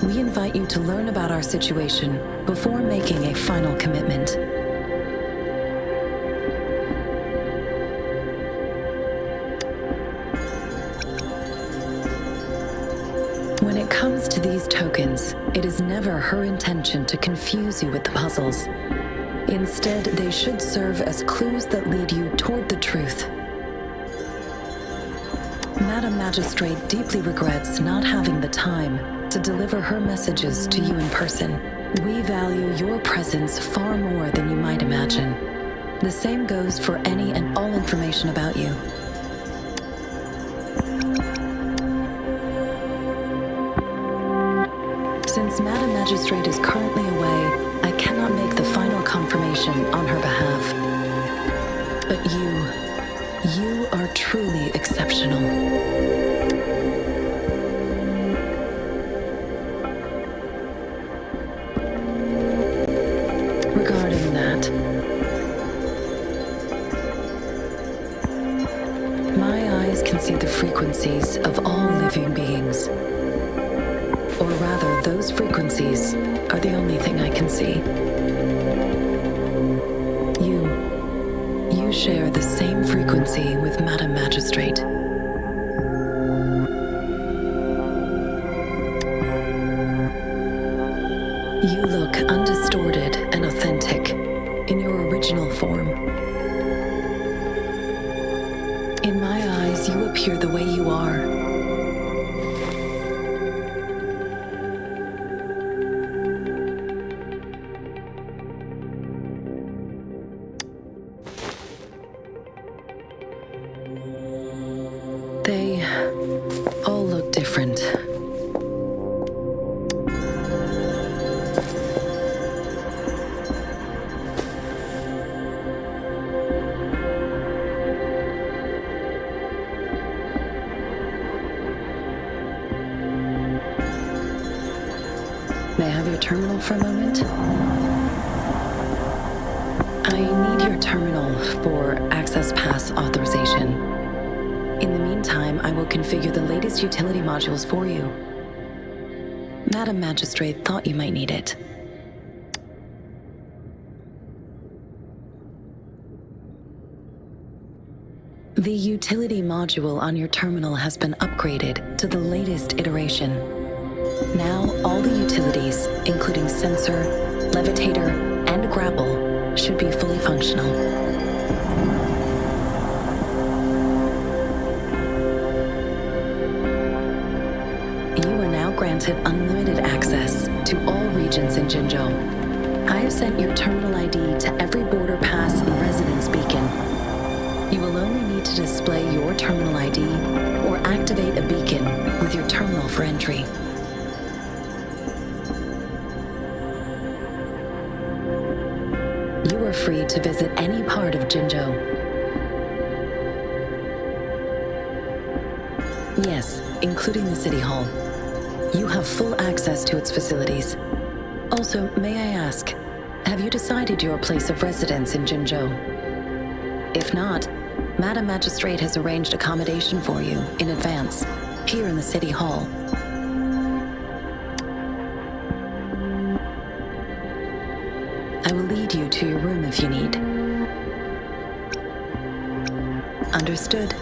We invite you to learn about our situation before making a final commitment. When it comes to these tokens, it is never her intention to confuse you with the puzzles. Instead, they should serve as clues that lead you toward the truth. Madam Magistrate deeply regrets not having the time to deliver her messages to you in person. We value your presence far more than you might imagine. The same goes for any and all information about you. Since Madam Magistrate is currently away, I cannot make the final confirmation on her behalf. But you are truly exceptional. Regarding that, my eyes can see the frequencies of all living beings. Or rather, those frequencies are the only thing I can see. You share the same frequency with Madam Magistrate. You look undistorted and authentic in your original form. In my eyes, you appear the way you are. They all look different. May I have your terminal for a moment? I need your terminal for access pass authorization. In the meantime, I will configure the latest utility modules for you. Madam Magistrate thought you might need it. The utility module on your terminal has been upgraded to the latest iteration. Now, all the utilities, including sensor, levitator, and grapple, should be fully functional. Granted unlimited access to all regions in Jinzhou. I have sent your terminal ID to every border pass and residence beacon. You will only need to display your terminal ID or activate a beacon with your terminal for entry. You are free to visit any part of Jinzhou. Yes, including the City Hall. You have full access to its facilities. Also, may I ask, have you decided your place of residence in Jinzhou? If not, Madam Magistrate has arranged accommodation for you in advance, here in the City Hall. I will lead you to your room if you need. Understood.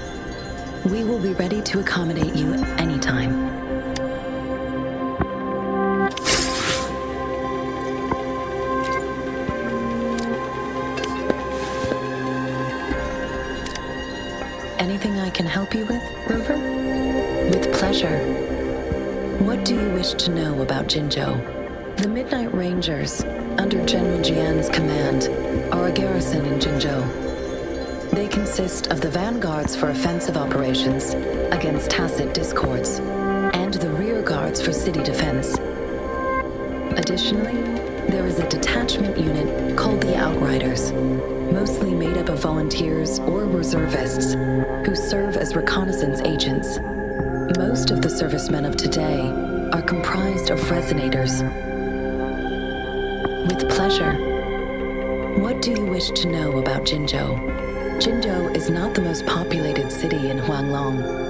We will be ready to accommodate you anytime. Anything I can help you with, Rover? With pleasure. What do you wish to know about Jinzhou? The Midnight Rangers, under General Jian's command, are a garrison in Jinzhou. They consist of the vanguards for offensive operations against tacit discords, and the rear guards for city defense. Additionally, there is a detachment unit called the Outriders, mostly made up of volunteers or reservists who serve as reconnaissance agents. Most of the servicemen of today are comprised of resonators. With pleasure. What do you wish to know about Jinzhou? Jinzhou is not the most populated city in Huanglong.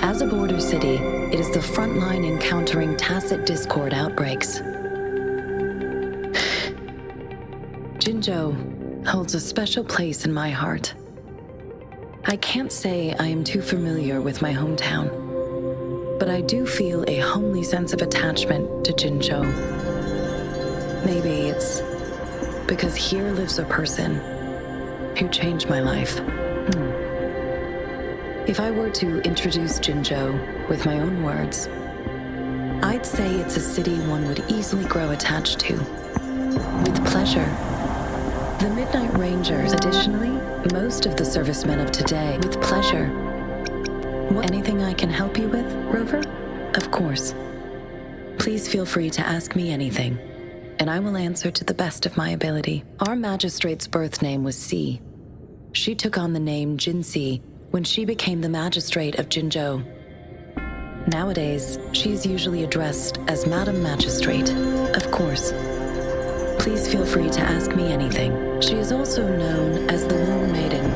As a border city, it is the front line in countering tacit discord outbreaks. Jinzhou holds a special place in my heart. I can't say I am too familiar with my hometown, but I do feel a homely sense of attachment to Jinzhou. Maybe it's because here lives a person who changed my life. If I were to introduce Jinzhou with my own words, I'd say it's a city one would easily grow attached to. With pleasure. The Midnight Rangers, additionally, most of the servicemen of today, with pleasure. Anything I can help you with, Rover? Of course. Please feel free to ask me anything, and I will answer to the best of my ability. Our magistrate's birth name was Si. She took on the name Jinsi when she became the magistrate of Jinzhou. Nowadays, she is usually addressed as Madam Magistrate, of course. Please feel free to ask me anything. She is also known as the Loon Maiden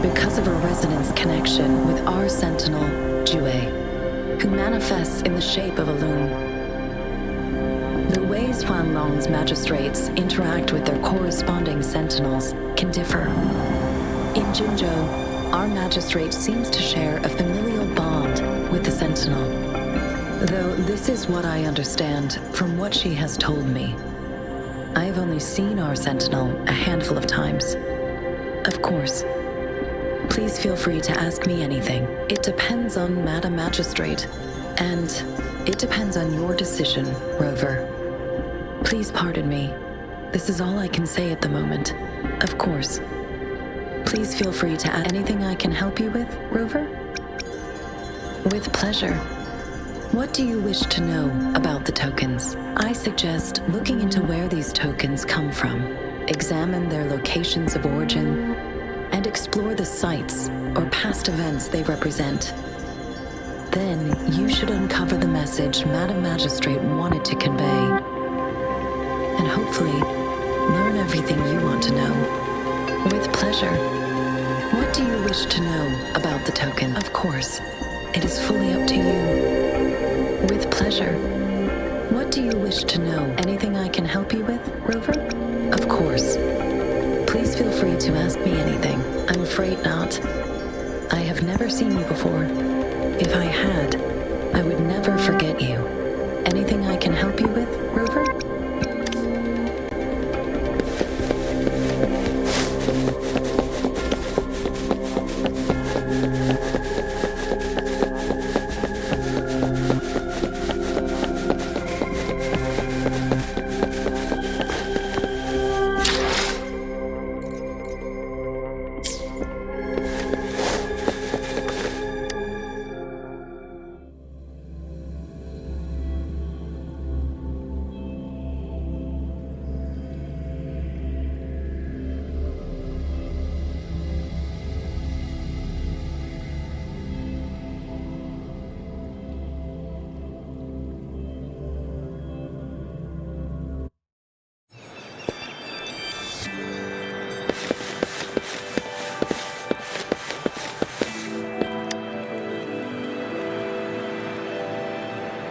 because of her resonance connection with our sentinel, Jue, who manifests in the shape of a loon. The ways Huanglong's magistrates interact with their corresponding sentinels can differ. In Jinzhou, our magistrate seems to share a familial bond with the sentinel, though this is what I understand from what she has told me. I have only seen our sentinel a handful of times. Of course. Please feel free to ask me anything. It depends on Madam Magistrate, and it depends on your decision, Rover. Please pardon me. This is all I can say at the moment. Of course. Please feel free to ask anything I can help you with, Rover? With pleasure. What do you wish to know about the tokens? I suggest looking into where these tokens come from, examine their locations of origin, and explore the sites or past events they represent. Then you should uncover the message Madam Magistrate wanted to convey, and hopefully learn everything you want to know. With pleasure. What do you wish to know about the token? Of course, it is fully up to you. With pleasure. What do you wish to know? Anything I can help you with, Rover? Of course. Please feel free to ask me anything. I'm afraid not. I have never seen you before. If I had, I would never forget you. Anything I can help you with, Rover?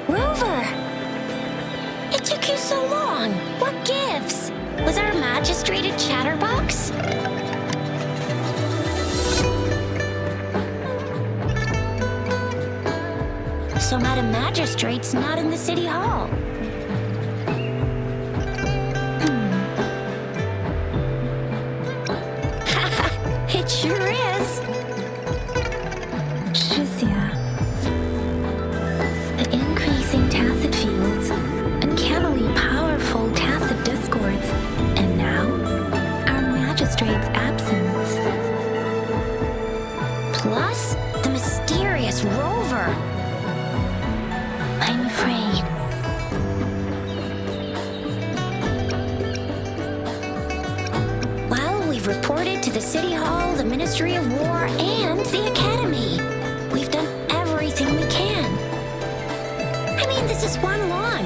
Rover! It took you so long. What gives? Was our magistrate a chatterbox? So Madam Magistrate's not in the city hall. It sure is. Shizia. The increasing tacit fields, uncannily powerful tacit discords, and now, our magistrate's absence. Plus, the mysterious rover. City Hall, the Ministry of War, and the Academy. We've done everything we can. I mean, this is one lawn,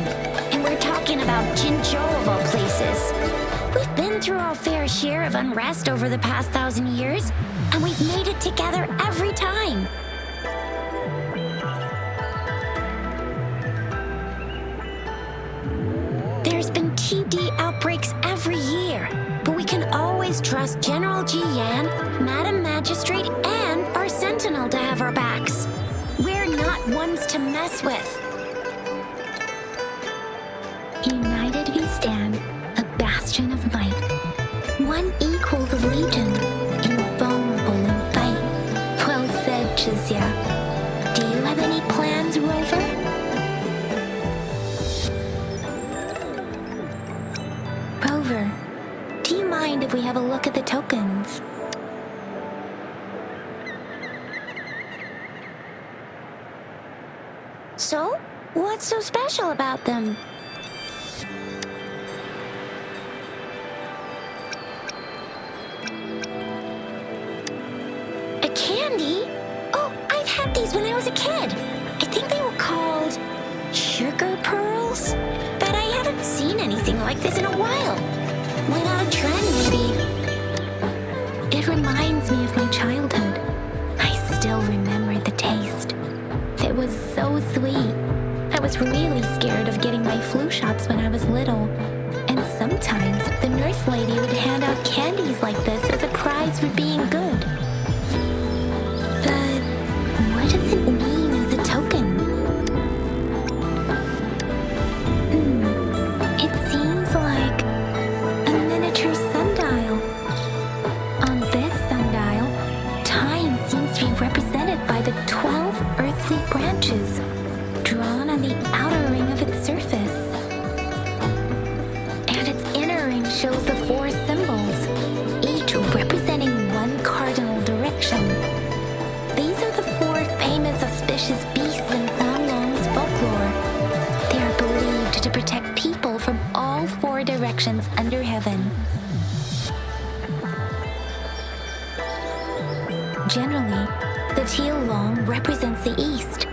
and we're talking about Jinzhou of all places. We've been through our fair share of unrest over the past 1,000 years, and we've made it together every time. There's been TD outbreaks every year, but we can always trust General Ji Yan, Madam Magistrate, and our Sentinel to have our backs. We're not ones to mess with. United we stand, a bastion of might. One equals a legion, invulnerable in fight. Well said, Chizia. Do you have any plans, Rover? Rover, do you mind if we have a look at the tokens? So, what's so special about them? A candy? Oh, I've had these when I was a kid. I think they were called sugar pearls, but I haven't seen anything like this in a while. Went out of trend, maybe. It reminds me of my childhood. I still remember the taste. It was so sweet. I was really scared of getting my flu shots when I was little. And sometimes the nurse lady would hand out candies like this as a prize for being good. But what does it mean as a token? It seems like a miniature sundial. On this sundial, time seems to be represented by the 12 earthly branches drawn on the outer ring of its surface. And its inner ring shows the 4 symbols, each representing one cardinal direction. These are the 4 famous auspicious beasts in Huanglong's folklore. They are believed to protect people from all 4 directions under heaven. Generally, the teal long represents the east.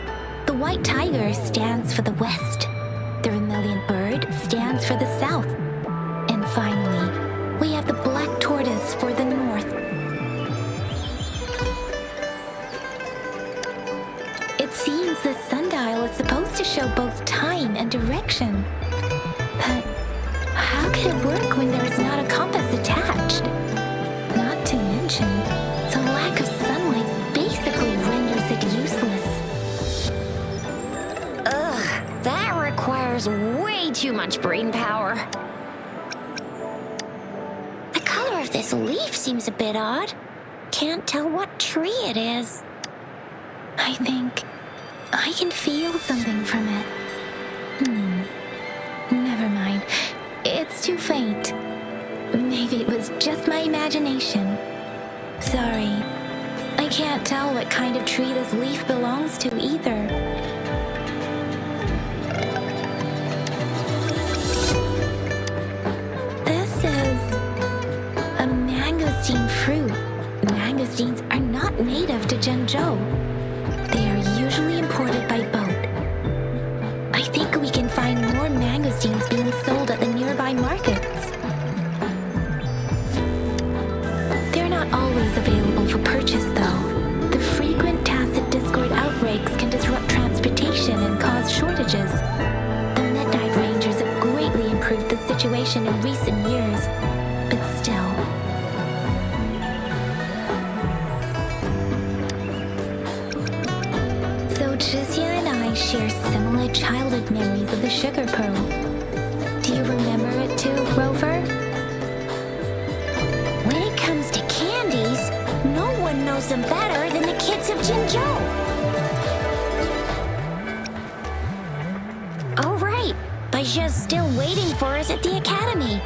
The white tiger stands for the west. The vermilion bird stands for the south. And finally, we have the black tortoise for the north. It seems the sundial is supposed to show both time and direction. But how could it work when there is not a compass attached? Not to mention, the lack of sunlight basically renders it useless. Ugh, that requires way too much brain power. The color of this leaf seems a bit odd. Can't tell what tree it is. I think I can feel something from it. Never mind. It's too faint. Maybe it was just my imagination. Sorry. I can't tell what kind of tree this leaf belongs to either. This is a mangosteen fruit. Mangosteens are not native to Zhengzhou. They are usually imported by boat. I think we can find more mangosteens being sold at the nearby markets. They're not always available for purchase, though. The frequent tacit discord outbreaks can disrupt transportation and cause shortages. The Midnight Rangers have greatly improved the situation in recent years, but still. So Chizia and I share similar childhood memories of the sugar pearl. Do you remember it too, Rover? When it comes to candies, no one knows them better than the kids of Jinzhou. Oh, right. Baijia's still waiting for us at the academy.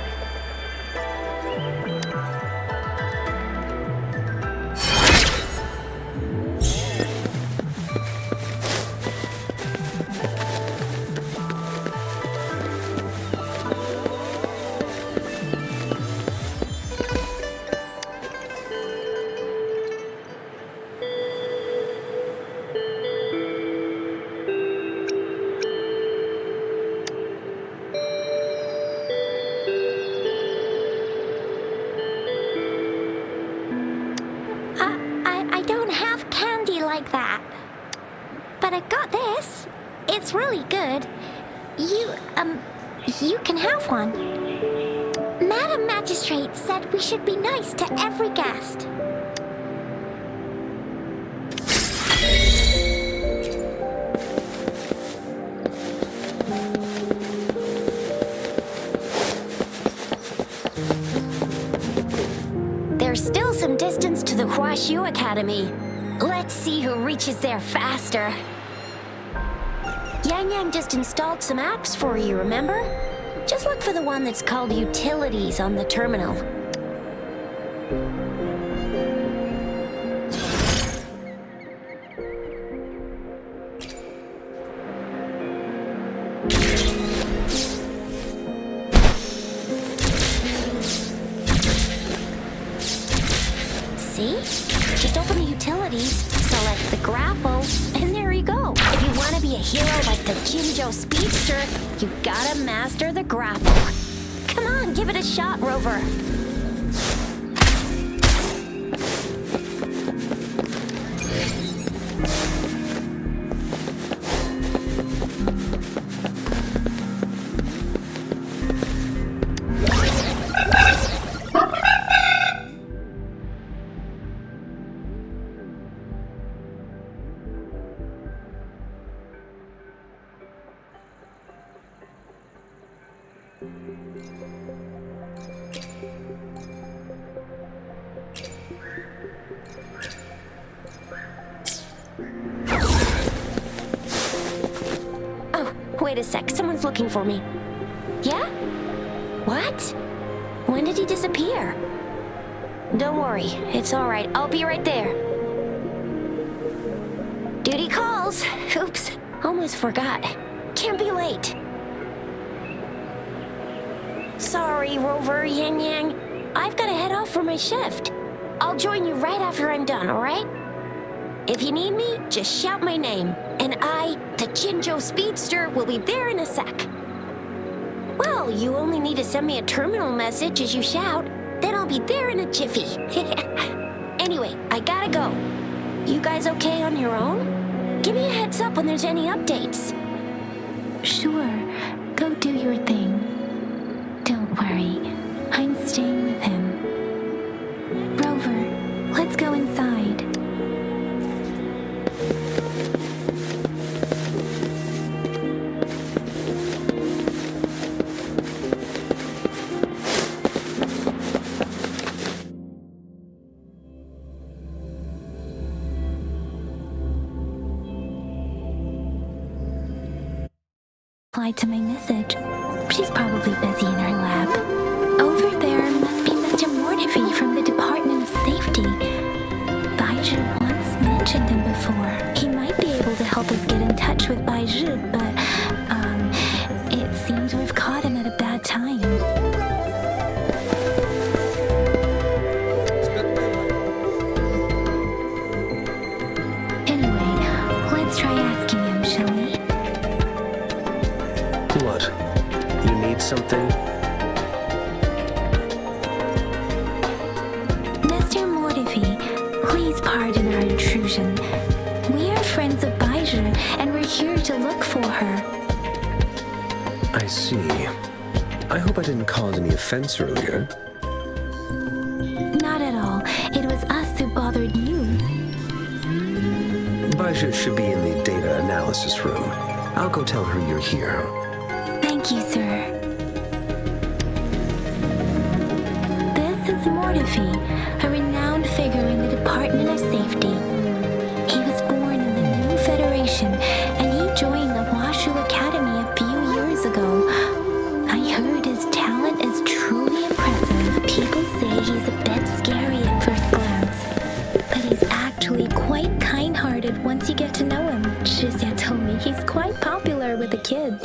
really good. You can have one. Madam Magistrate said we should be nice to every guest. There's still some distance to the Huashu Academy. Let's see who reaches there faster. Yang Yang just installed some apps for you, remember? Just look for the one that's called Utilities on the terminal. See? Just open the utilities, select the grapple, and there you go. If you want to be a hero like the Jinjo Speedster, you gotta master the grapple. Come on, give it a shot, Rover. Wait a sec, someone's looking for me. Yeah? What? When did he disappear? Don't worry, it's alright. I'll be right there. Duty calls. Oops, almost forgot. Can't be late. Sorry, Rover, Yang Yang. I've gotta head off for my shift. I'll join you right after I'm done, alright? If you need me, just shout my name, and I, the Jinjo Speedster, will be there in a sec. Well, you only need to send me a terminal message as you shout, then I'll be there in a jiffy. Anyway, I gotta go. You guys okay on your own? Give me a heads up when there's any updates. Sure, go do your thing. Don't worry, I'm staying with him. Rover, let's go inside. Replied to my message. She's probably busy in her lab. Over there must be Mr. Mortivy from the Department of Safety. Baizhi once mentioned him before. He might be able to help us get in touch with Baizhi, but, it seems we've caught him at a bad time. Anyway, let's try asking him, shall we? What? You need something? Mr. Mortivy, please pardon our intrusion. We are friends of Baizhi, and we're here to look for her. I see. I hope I didn't cause any offense earlier. Not at all. It was us who bothered you. Baizhi should be in the data analysis room. I'll go tell her you're here. Thank you, sir. This is Mortivy, a renowned figure in the Department of Safety. He was born in the New Federation, and he joined the Huashu Academy a few years ago. I heard his talent is truly impressive. People say he's a bit scary at first glance, but he's actually quite kind-hearted once you get to know him. Shizia told me he's quite popular with the kids.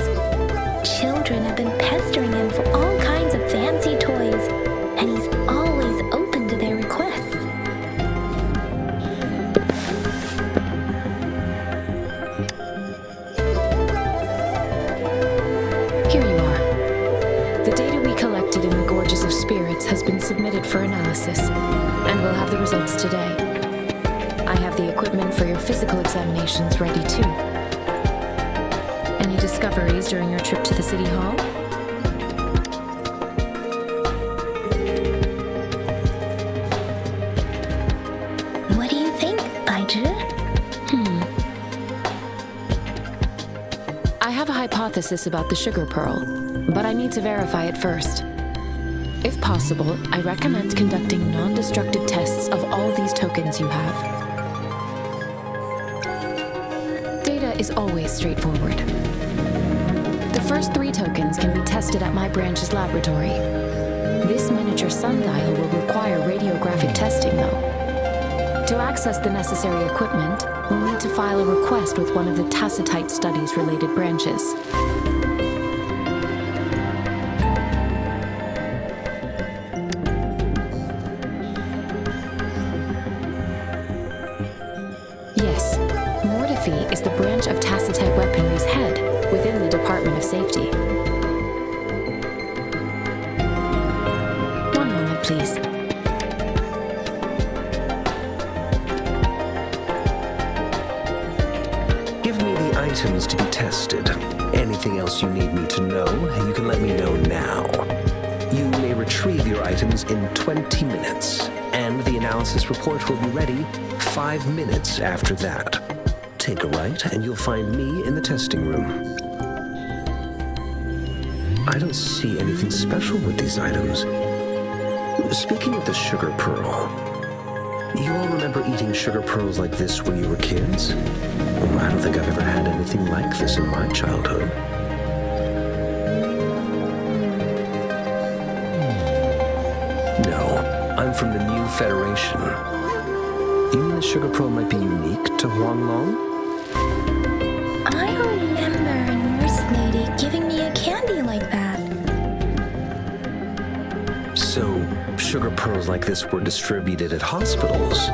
Children have been pestering him for all kinds of fancy toys, and he's always open to their requests. Here you are. The data we collected in the Gorges of Spirits has been submitted for analysis, and we'll have the results today. I have the equipment for your physical examinations ready too. And discoveries during your trip to the City Hall? What do you think, Aiju? I have a hypothesis about the sugar pearl, but I need to verify it first. If possible, I recommend conducting non-destructive tests of all these tokens you have. Data is always straightforward. The first 3 tokens can be tested at my branch's laboratory. This miniature sundial will require radiographic testing, though. To access the necessary equipment, we'll need to file a request with one of the Tacitite Studies-related branches. Yes, Mortifi is the branch of Tacitite Weaponry's head within the Department of Safety. One moment, please. Give me the items to be tested. Anything else you need me to know, you can let me know now. You may retrieve your items in 20 minutes, and the analysis report will be ready 5 minutes after that. Take a right, and you'll find me in the testing room. I don't see anything special with these items. Speaking of the sugar pearl, you all remember eating sugar pearls like this when you were kids? Well, I don't think I've ever had anything like this in my childhood. No, I'm from the New Federation. You mean the sugar pearl might be unique to Huanglong? I remember a nurse lady giving me a candy like that. So, sugar pearls like this were distributed at hospitals,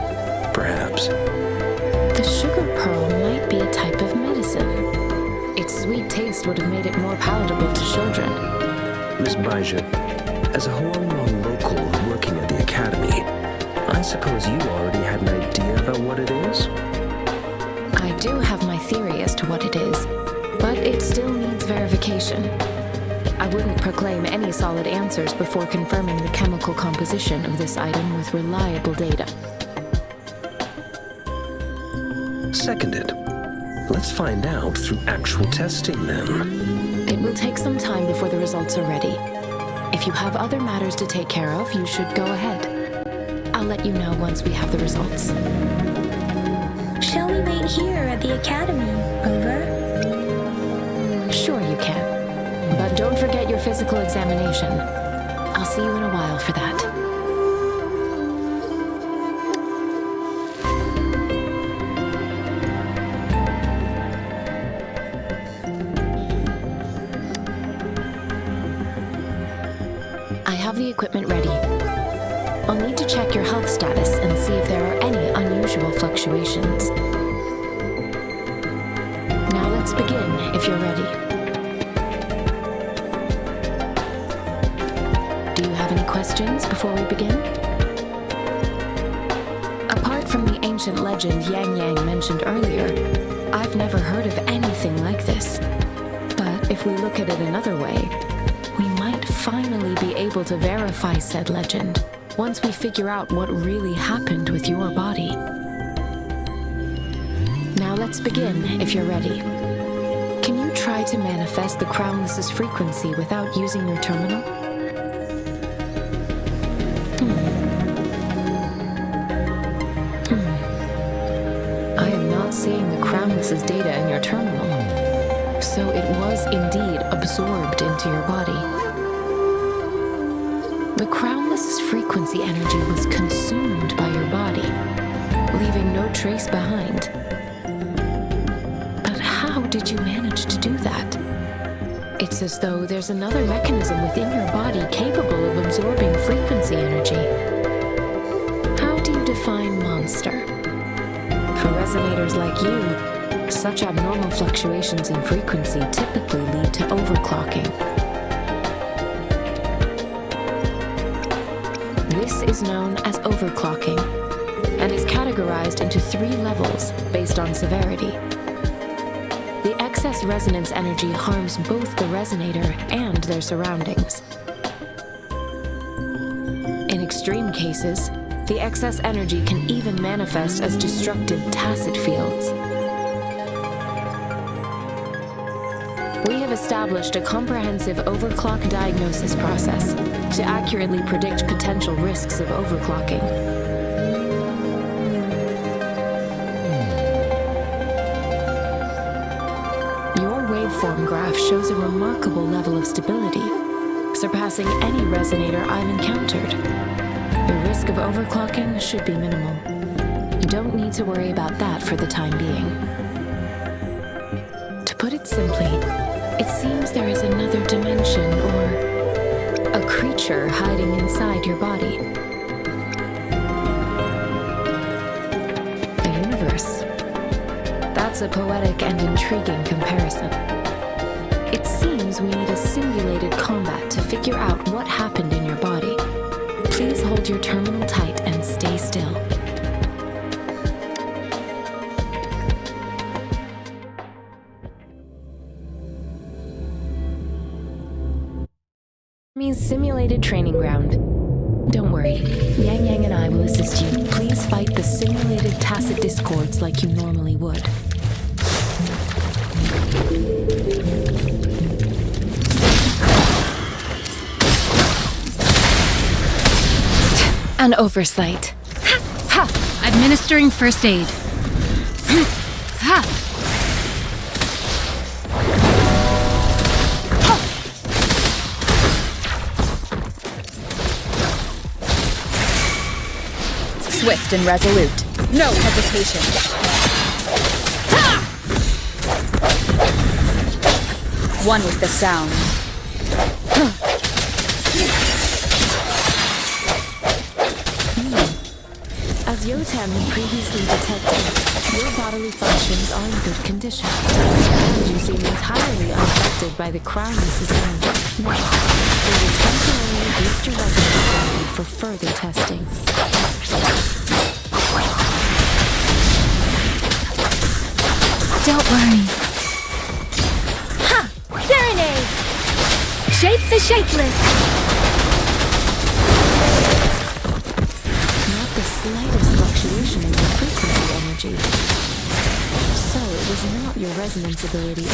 perhaps. The sugar pearl might be a type of medicine. Its sweet taste would have made it more palatable to children. Miss Baija, as a Huanglong local working at the academy, I suppose you already had an idea about what it is? I do have my theory as to what it is, but it still needs verification. I wouldn't proclaim any solid answers before confirming the chemical composition of this item with reliable data. Seconded. Let's find out through actual testing then. It will take some time before the results are ready. If you have other matters to take care of, you should go ahead. I'll let you know once we have the results. Shall we wait here at the academy? Over? Sure you can. But don't forget your physical examination. I'll see you in a while for that. I have the equipment ready. I'll need to check your health status and see if there are any unusual fluctuations. Now let's begin, if you're ready. Do you have any questions before we begin? Apart from the ancient legend Yang Yang mentioned earlier, I've never heard of anything like this. But if we look at it another way, we might finally be able to verify said legend once we figure out what really happened with your body. Now let's begin, if you're ready. Can you try to manifest the Crownless's frequency without using your terminal? I am not seeing the Crownless's data in your terminal. So it was indeed absorbed into your body. The Crownless's frequency energy was consumed by your body, leaving no trace behind. But how did you manage to do that? It's as though there's another mechanism within your body capable of absorbing frequency energy. How do you define monster? For resonators like you, such abnormal fluctuations in frequency typically lead to overclocking. This is known as overclocking and is categorized into 3 levels based on severity. The excess resonance energy harms both the resonator and their surroundings. In extreme cases, the excess energy can even manifest as destructive tacit fields. We have established a comprehensive overclock diagnosis process to accurately predict potential risks of overclocking. Your waveform graph shows a remarkable level of stability, surpassing any resonator I've encountered. The risk of overclocking should be minimal. You don't need to worry about that for the time being. To put it simply, it seems there is another dimension or a creature hiding inside your body. A universe. That's a poetic and intriguing comparison. It seems we need a simulated combat to figure out what happened in your body. Please hold your terminal tight and stay still. Means simulated training ground. Don't worry, Yang Yang and I will assist you. Please fight the simulated tacit discords like you normally would. An oversight. Ha! Administering first aid. Ha! Swift and resolute. No hesitation. Ha! One with the sound. As Yotam had previously detected, your bodily functions are in good condition, and you seem entirely unaffected by the Crownless's energy. Now, we will temporarily boost your resonance quality for further testing. Don't worry. Ha! Serenade! Shape the shapeless! Not the slightest fluctuation in your frequency energy. So it was not your resonance ability.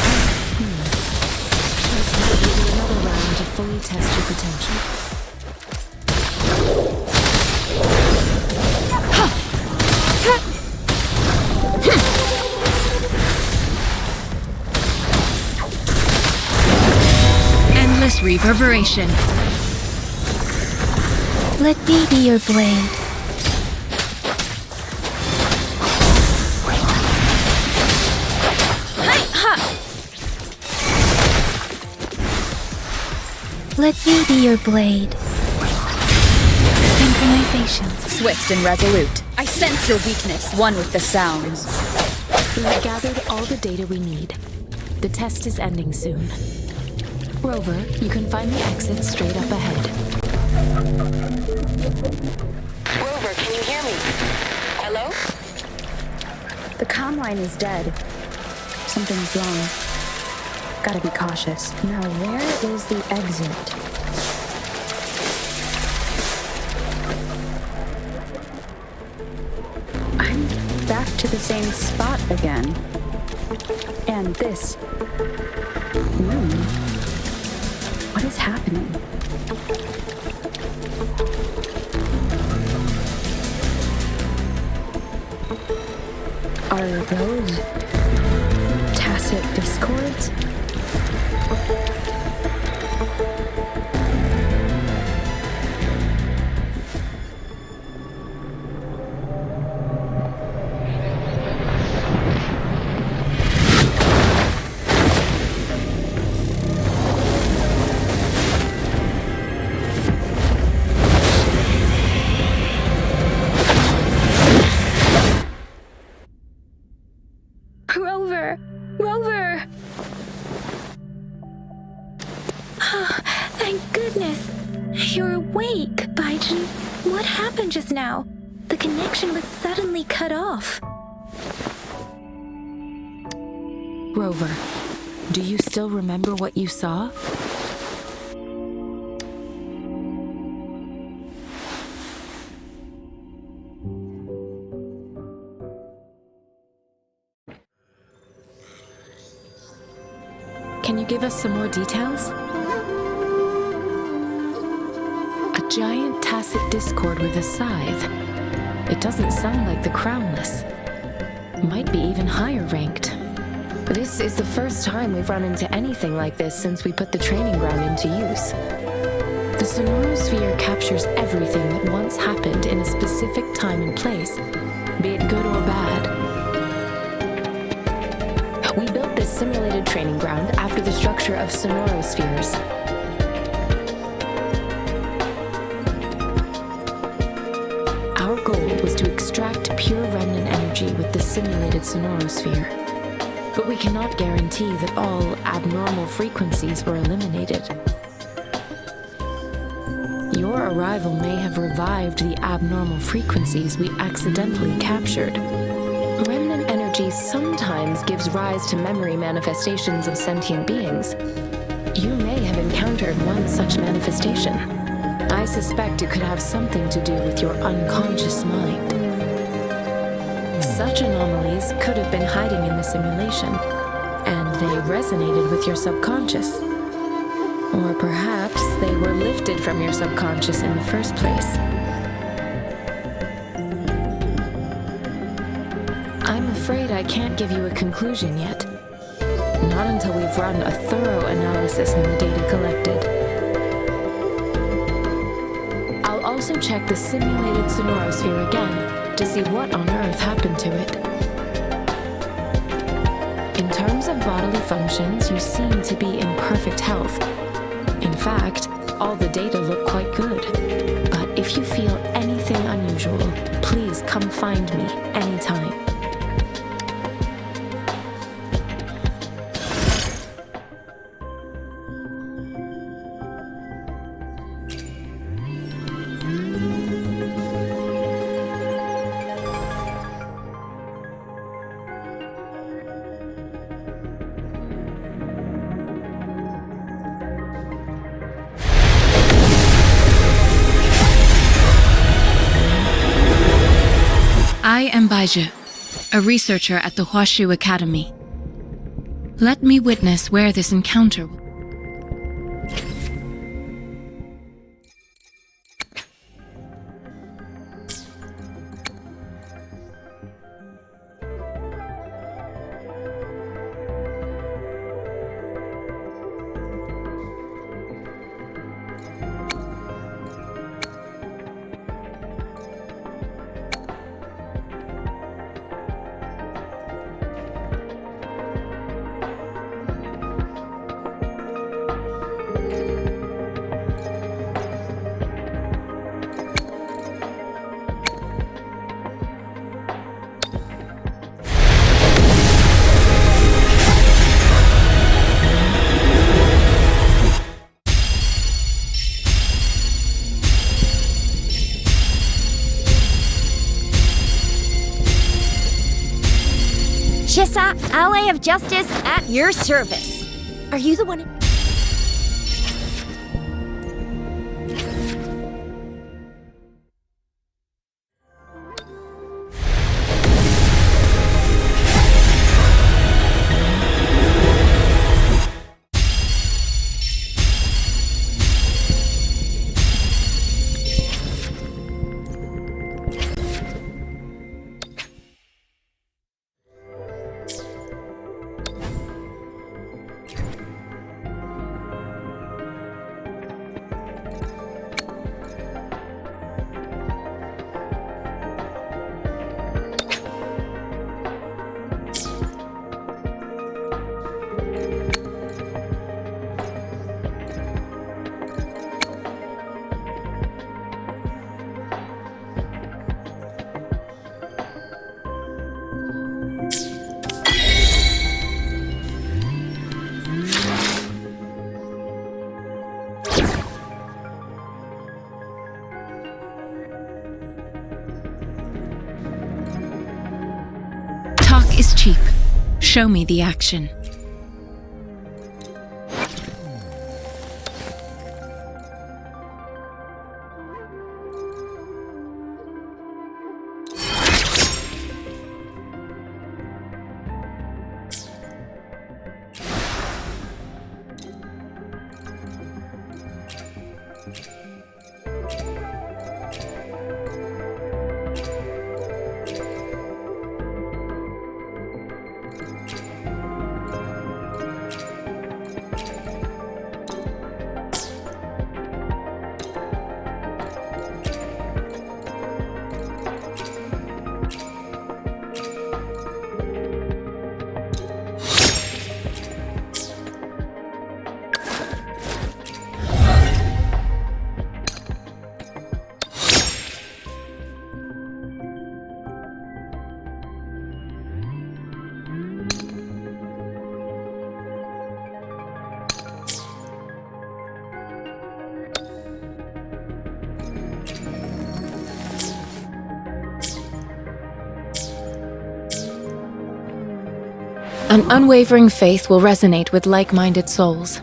Let's give you another round to fully test your potential. Endless reverberation. Let me be your blade. Let me be your blade. Synchronizations. Swift and resolute. I sense your weakness. One with the sounds. We have gathered all the data we need. The test is ending soon. Rover, you can find the exit straight up ahead. Rover, can you hear me? Hello? The comm line is dead. Something's wrong. Gotta be cautious. Now, where is the exit? I'm back to the same spot again. And this room. What is happening? Are those tacit discords? Rover! Rover! Oh, thank goodness. You're awake, Baijin. What happened just now? The connection was suddenly cut off. Rover, Do you still remember what you saw? Can you give us some more details? A giant tacit discord with a scythe. It doesn't sound like the Crownless. Might be even higher ranked. This is the first time we've run into anything like this since we put the training ground into use. The sonorosphere captures everything that once happened in a specific time and place, be it good or bad. We built this simulated training ground after the structure of sonorospheres. Our goal was to extract pure remnant energy with the simulated sonorosphere. But we cannot guarantee that all abnormal frequencies were eliminated. Your arrival may have revived the abnormal frequencies we accidentally captured. Remnant energy sometimes gives rise to memory manifestations of sentient beings. You may have encountered one such manifestation. I suspect it could have something to do with your unconscious mind. Such anomalies could have been hiding in the simulation, and they resonated with your subconscious. Or perhaps they were lifted from your subconscious in the first place. I'm afraid I can't give you a conclusion yet. Not until we've run a thorough analysis on the data collected. I'll also check the simulated sonorosphere again to see what on earth happened to it. In terms of bodily functions, you seem to be in perfect health. In fact, all the data look quite good. But if you feel anything unusual, please come find me anytime. I am Baizhi, a researcher at the Huashu Academy. Let me witness where this encounter will. Shisa, Ally of Justice, at your service. Are you the one? Talk is cheap. Show me the action. An unwavering faith will resonate with like-minded souls.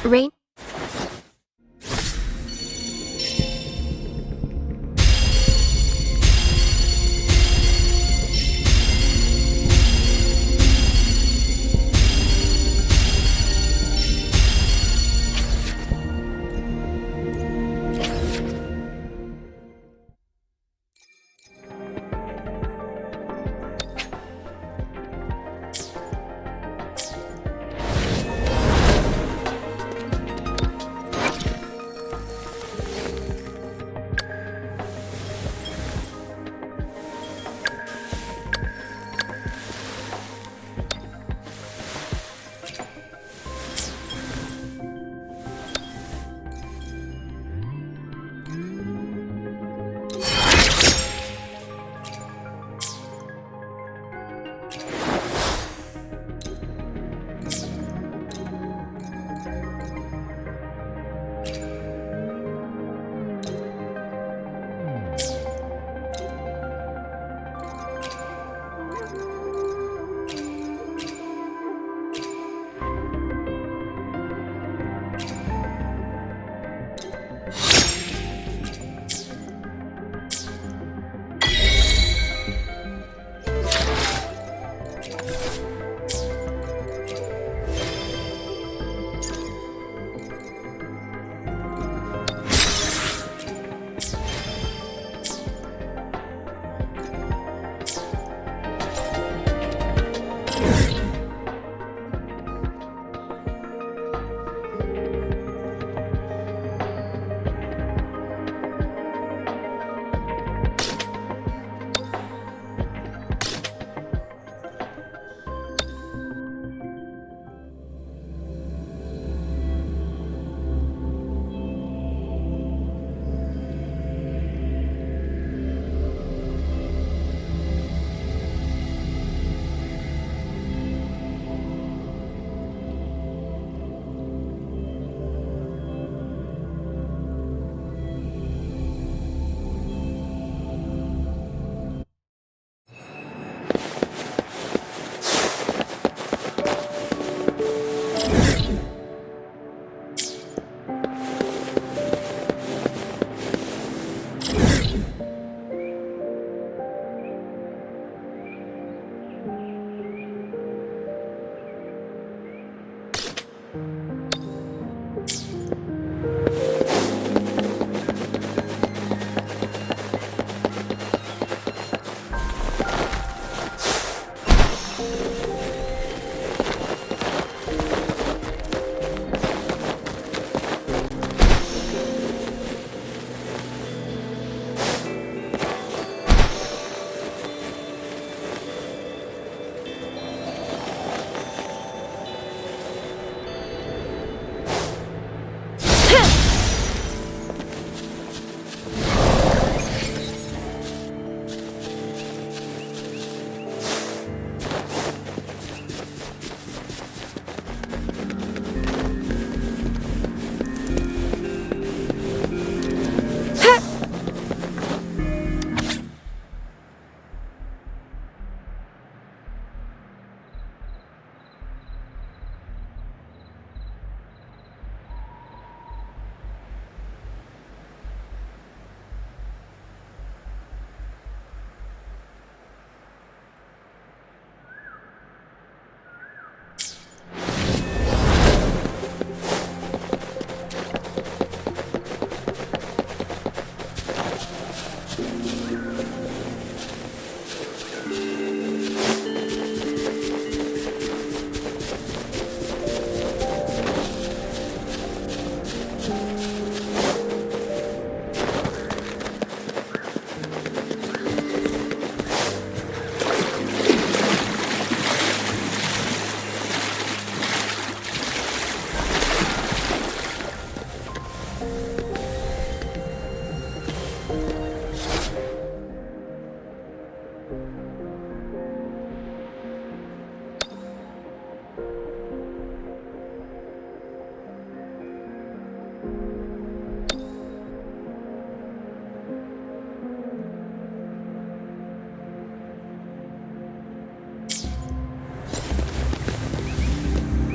Rain.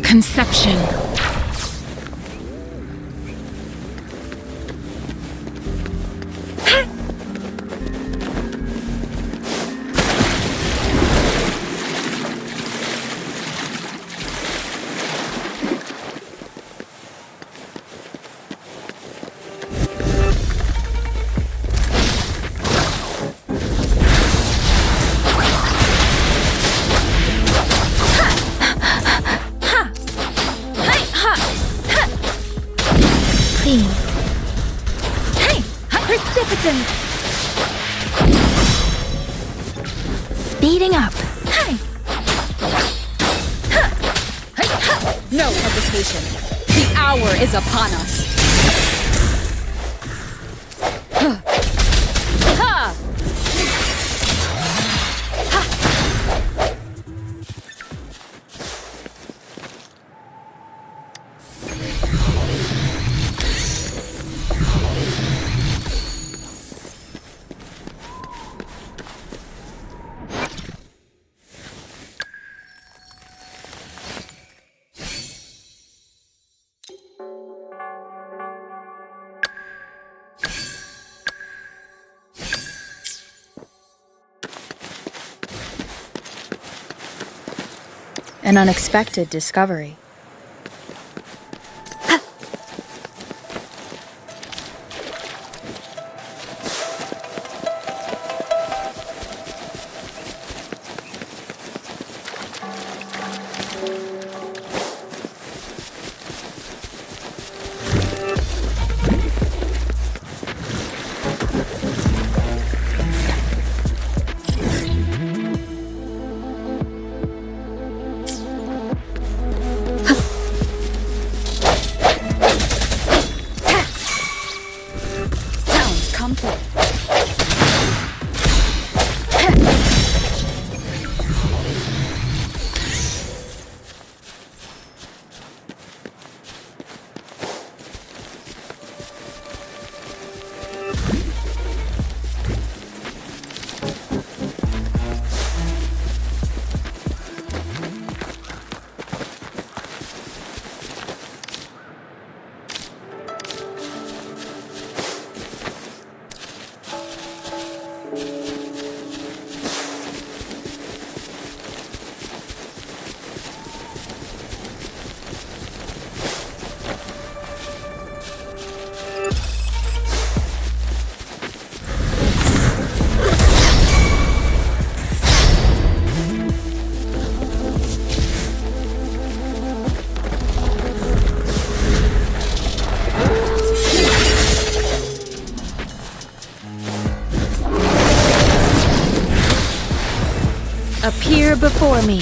conception. Speeding up. No hesitation. The hour is upon us. An unexpected discovery. Appear before me.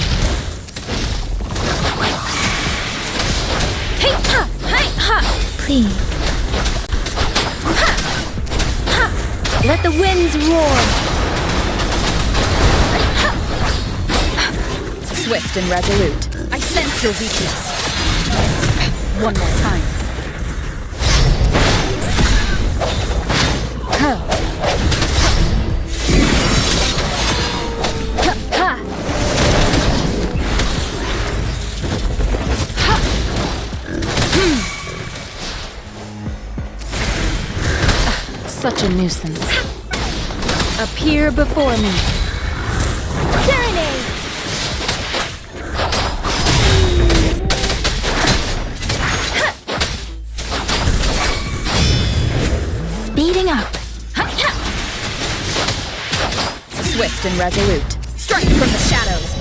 Hey, ha! Hey, ha! Please. Let the winds roar. Swift and resolute. I sense your weakness. One more time. Such a nuisance. Appear before me. Serenade! Speeding up. Swift and resolute. Strike from the shadows.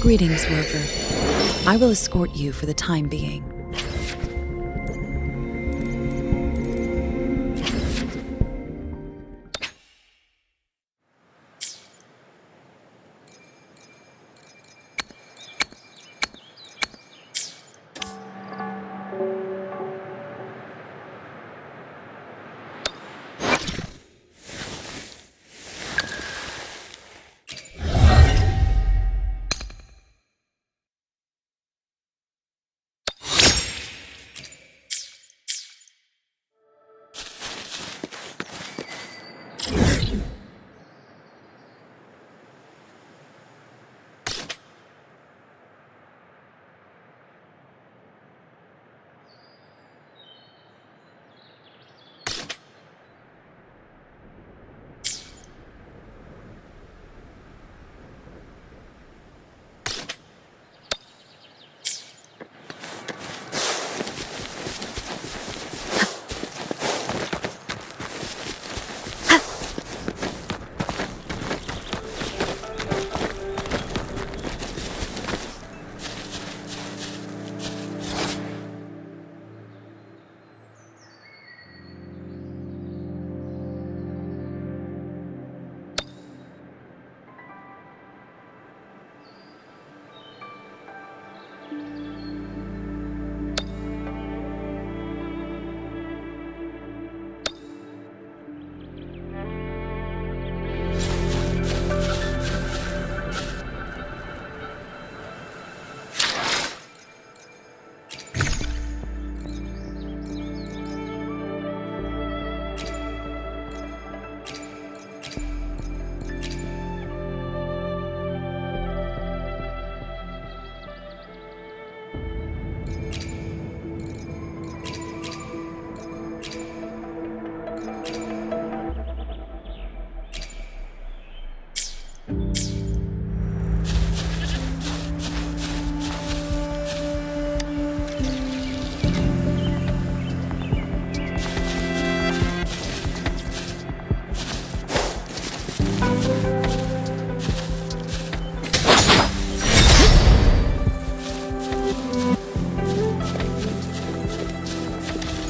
Greetings, Rover. I will escort you for the time being.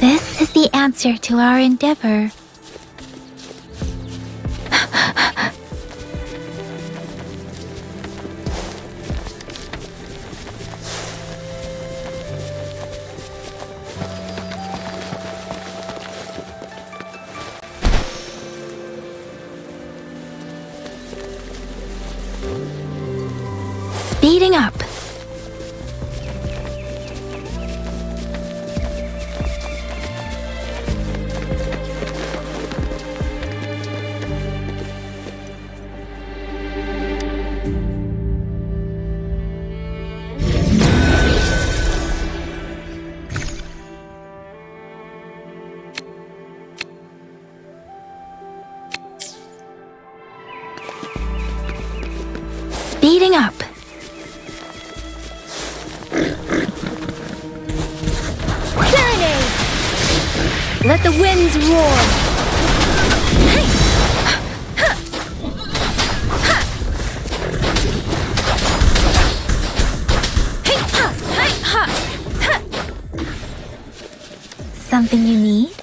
This is the answer to our endeavor. Speeding up. Speeding up. Let the winds roar! Something you need?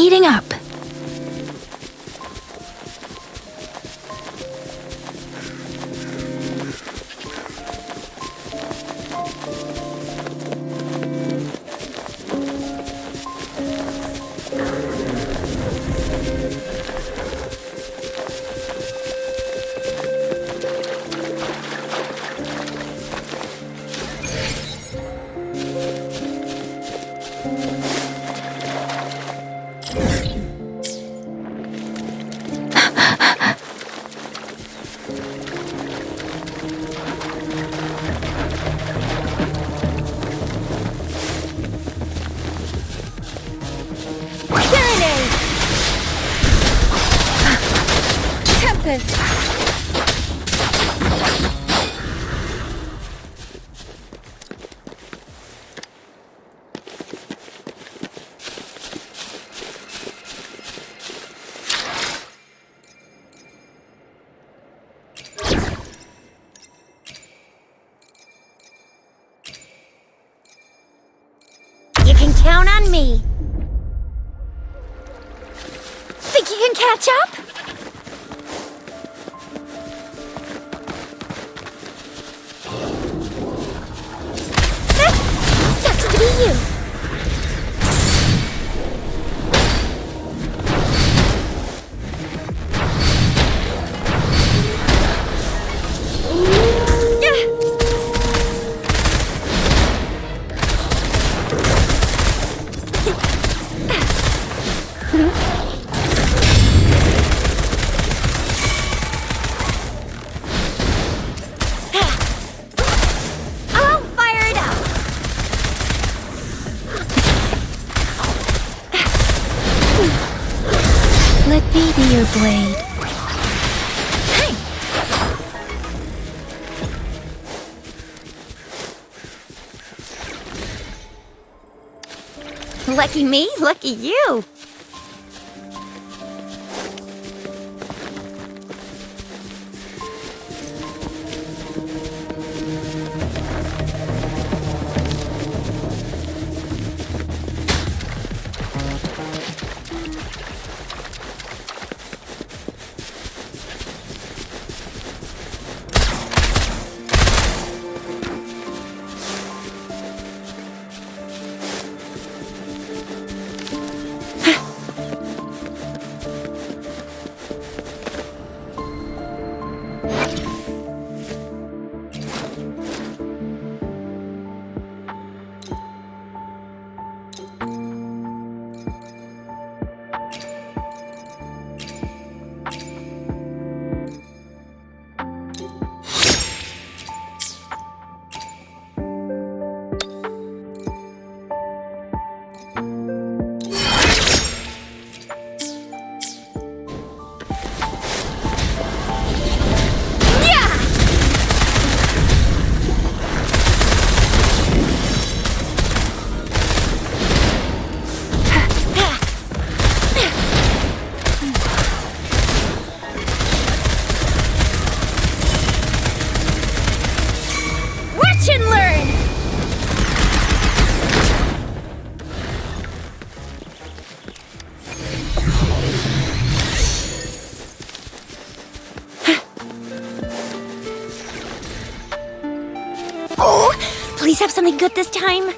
speeding up. You can count on me. Think you can catch up? Sucks to be you. Let me be your blade. Lucky me, lucky you. Please have something good this time.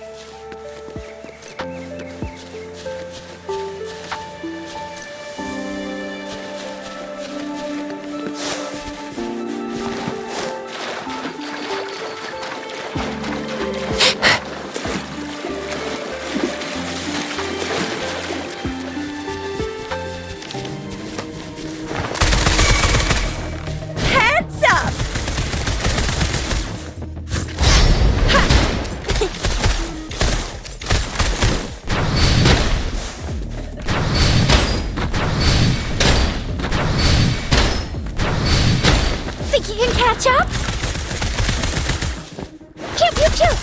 Heads up! Think you can catch up? Pew, pew, pew!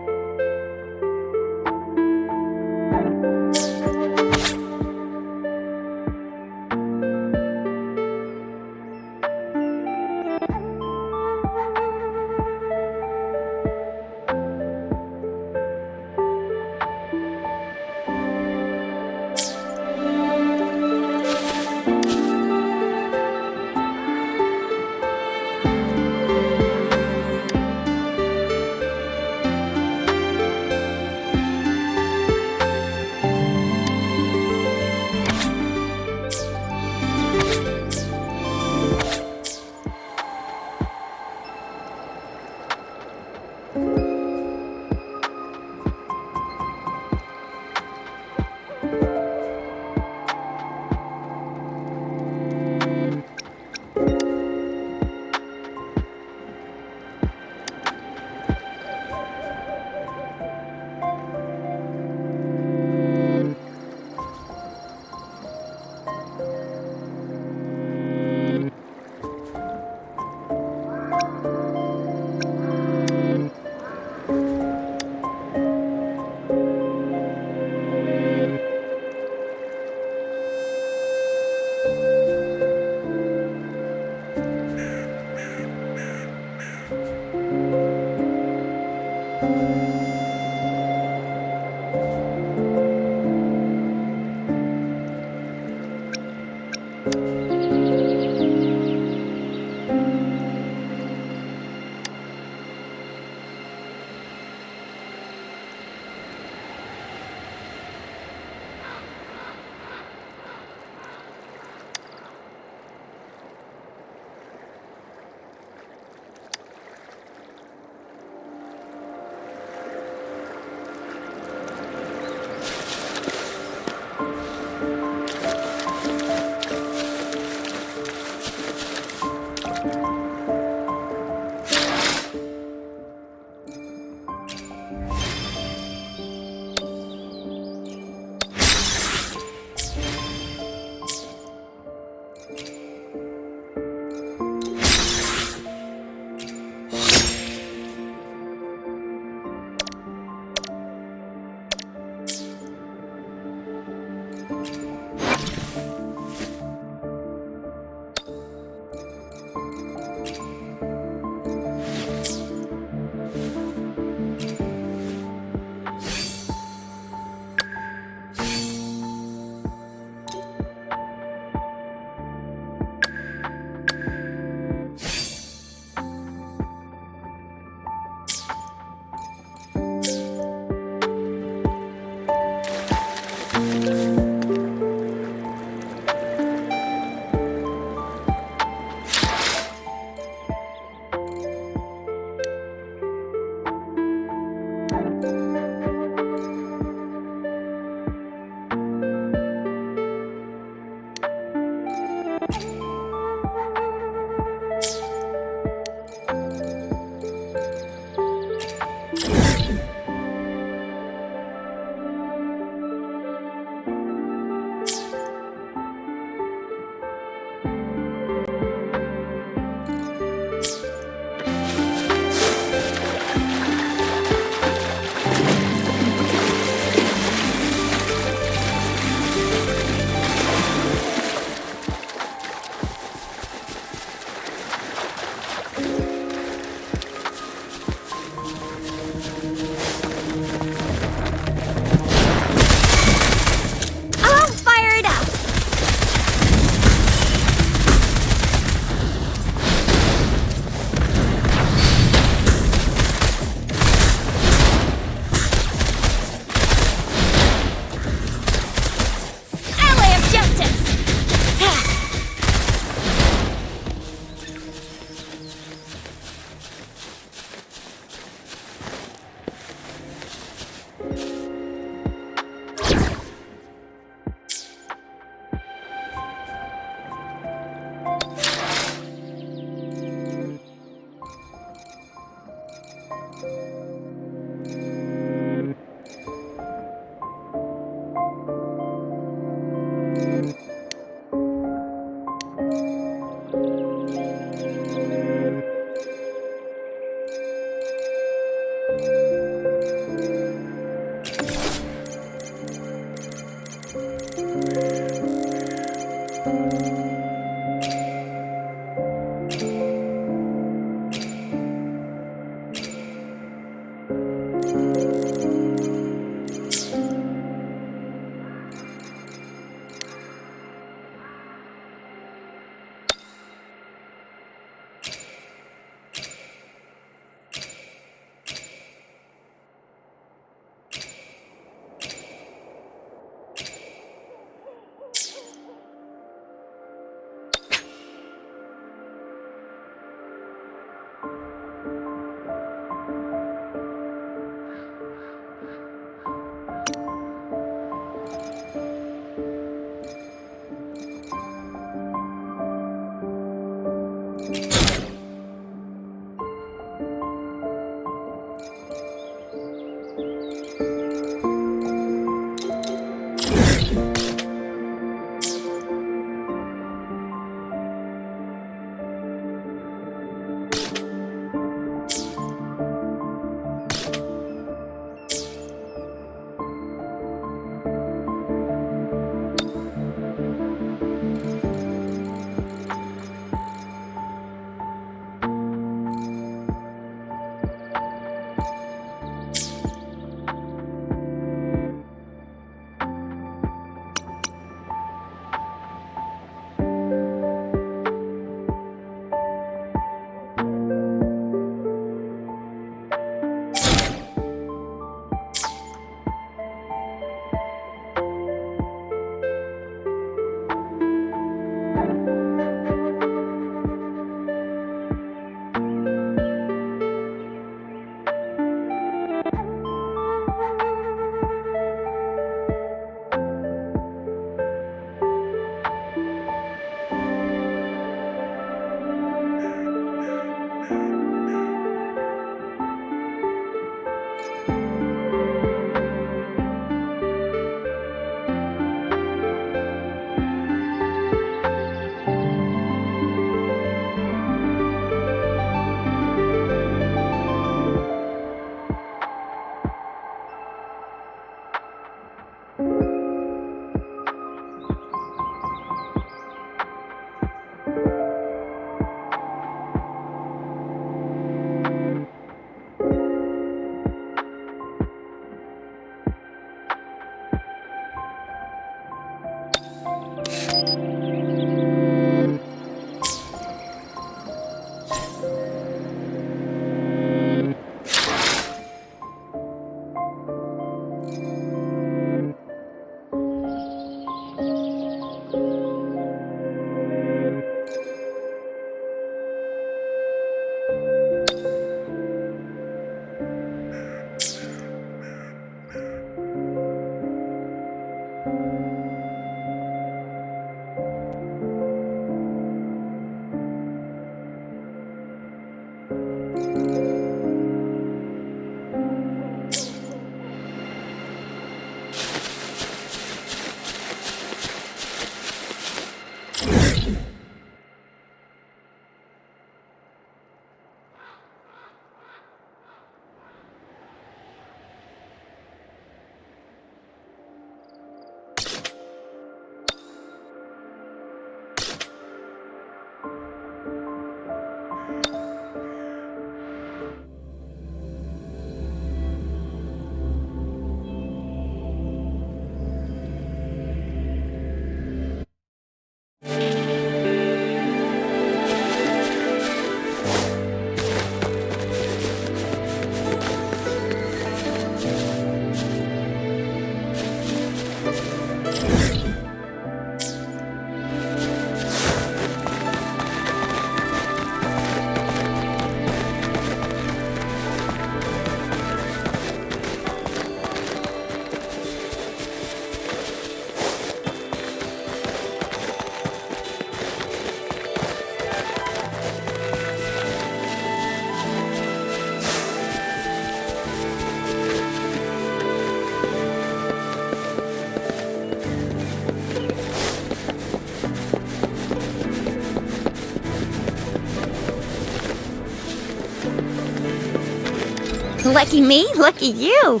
Lucky me, lucky you.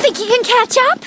Think you can catch up?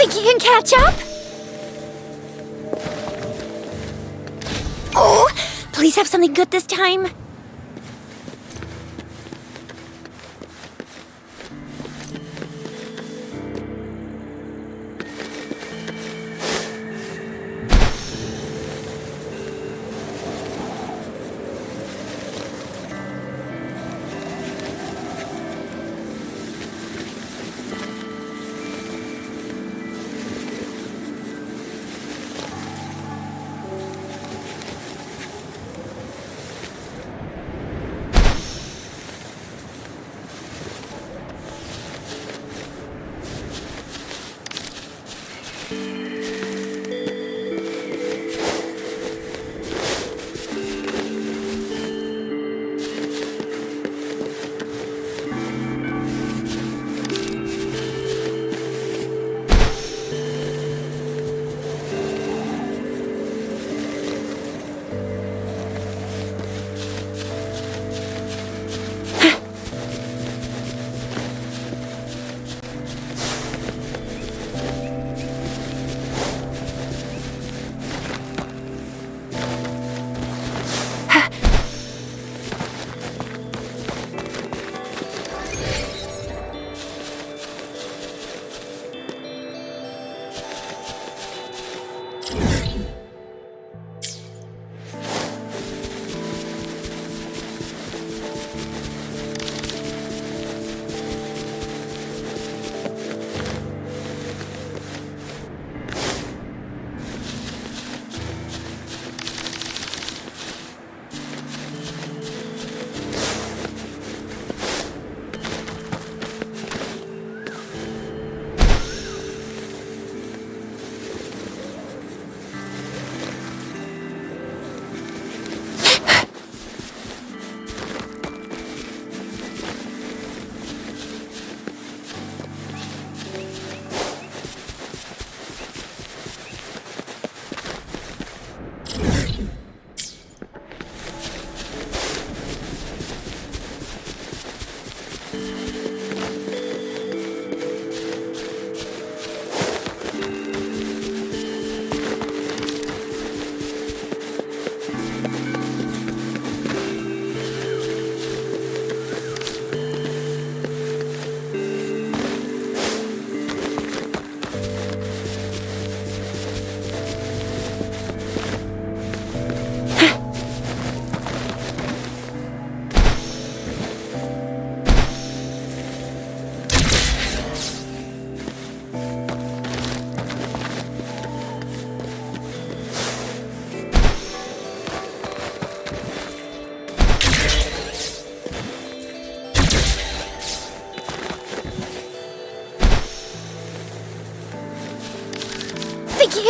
Think you can catch up? Oh, please have something good this time.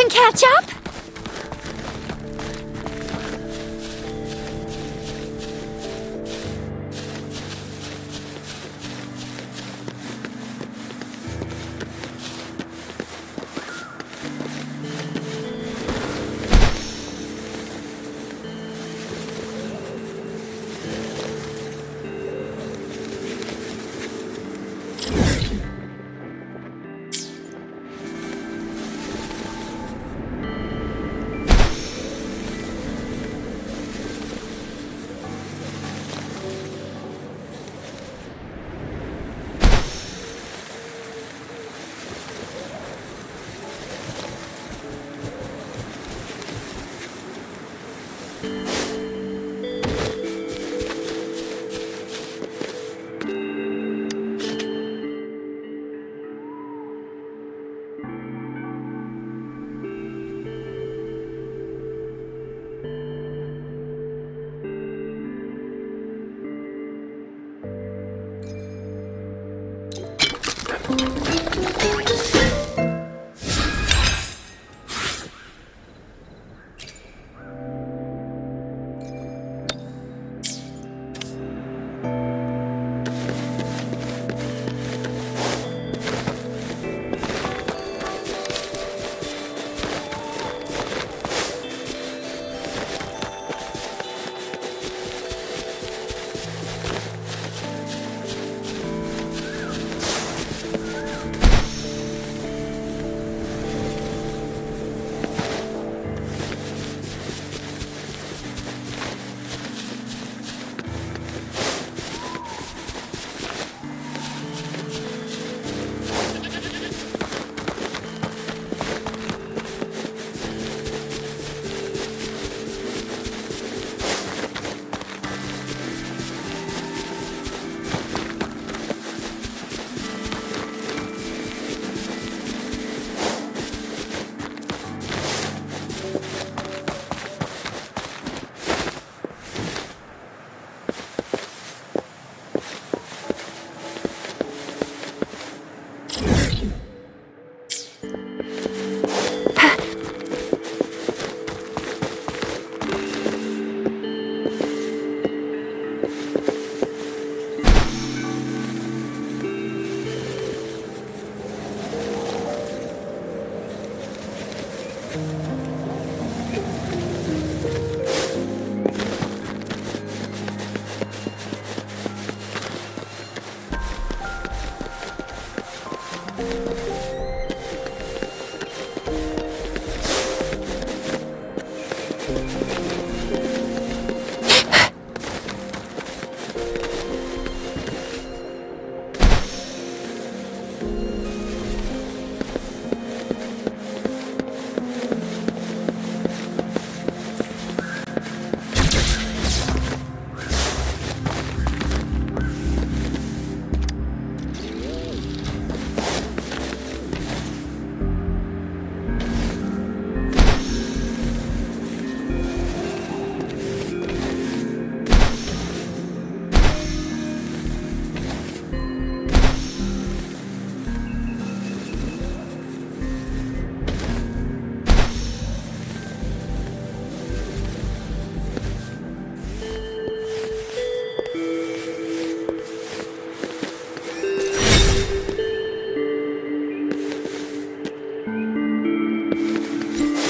can catch up?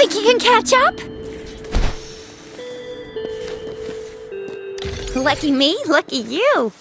Think you can catch up? Lucky me, lucky you.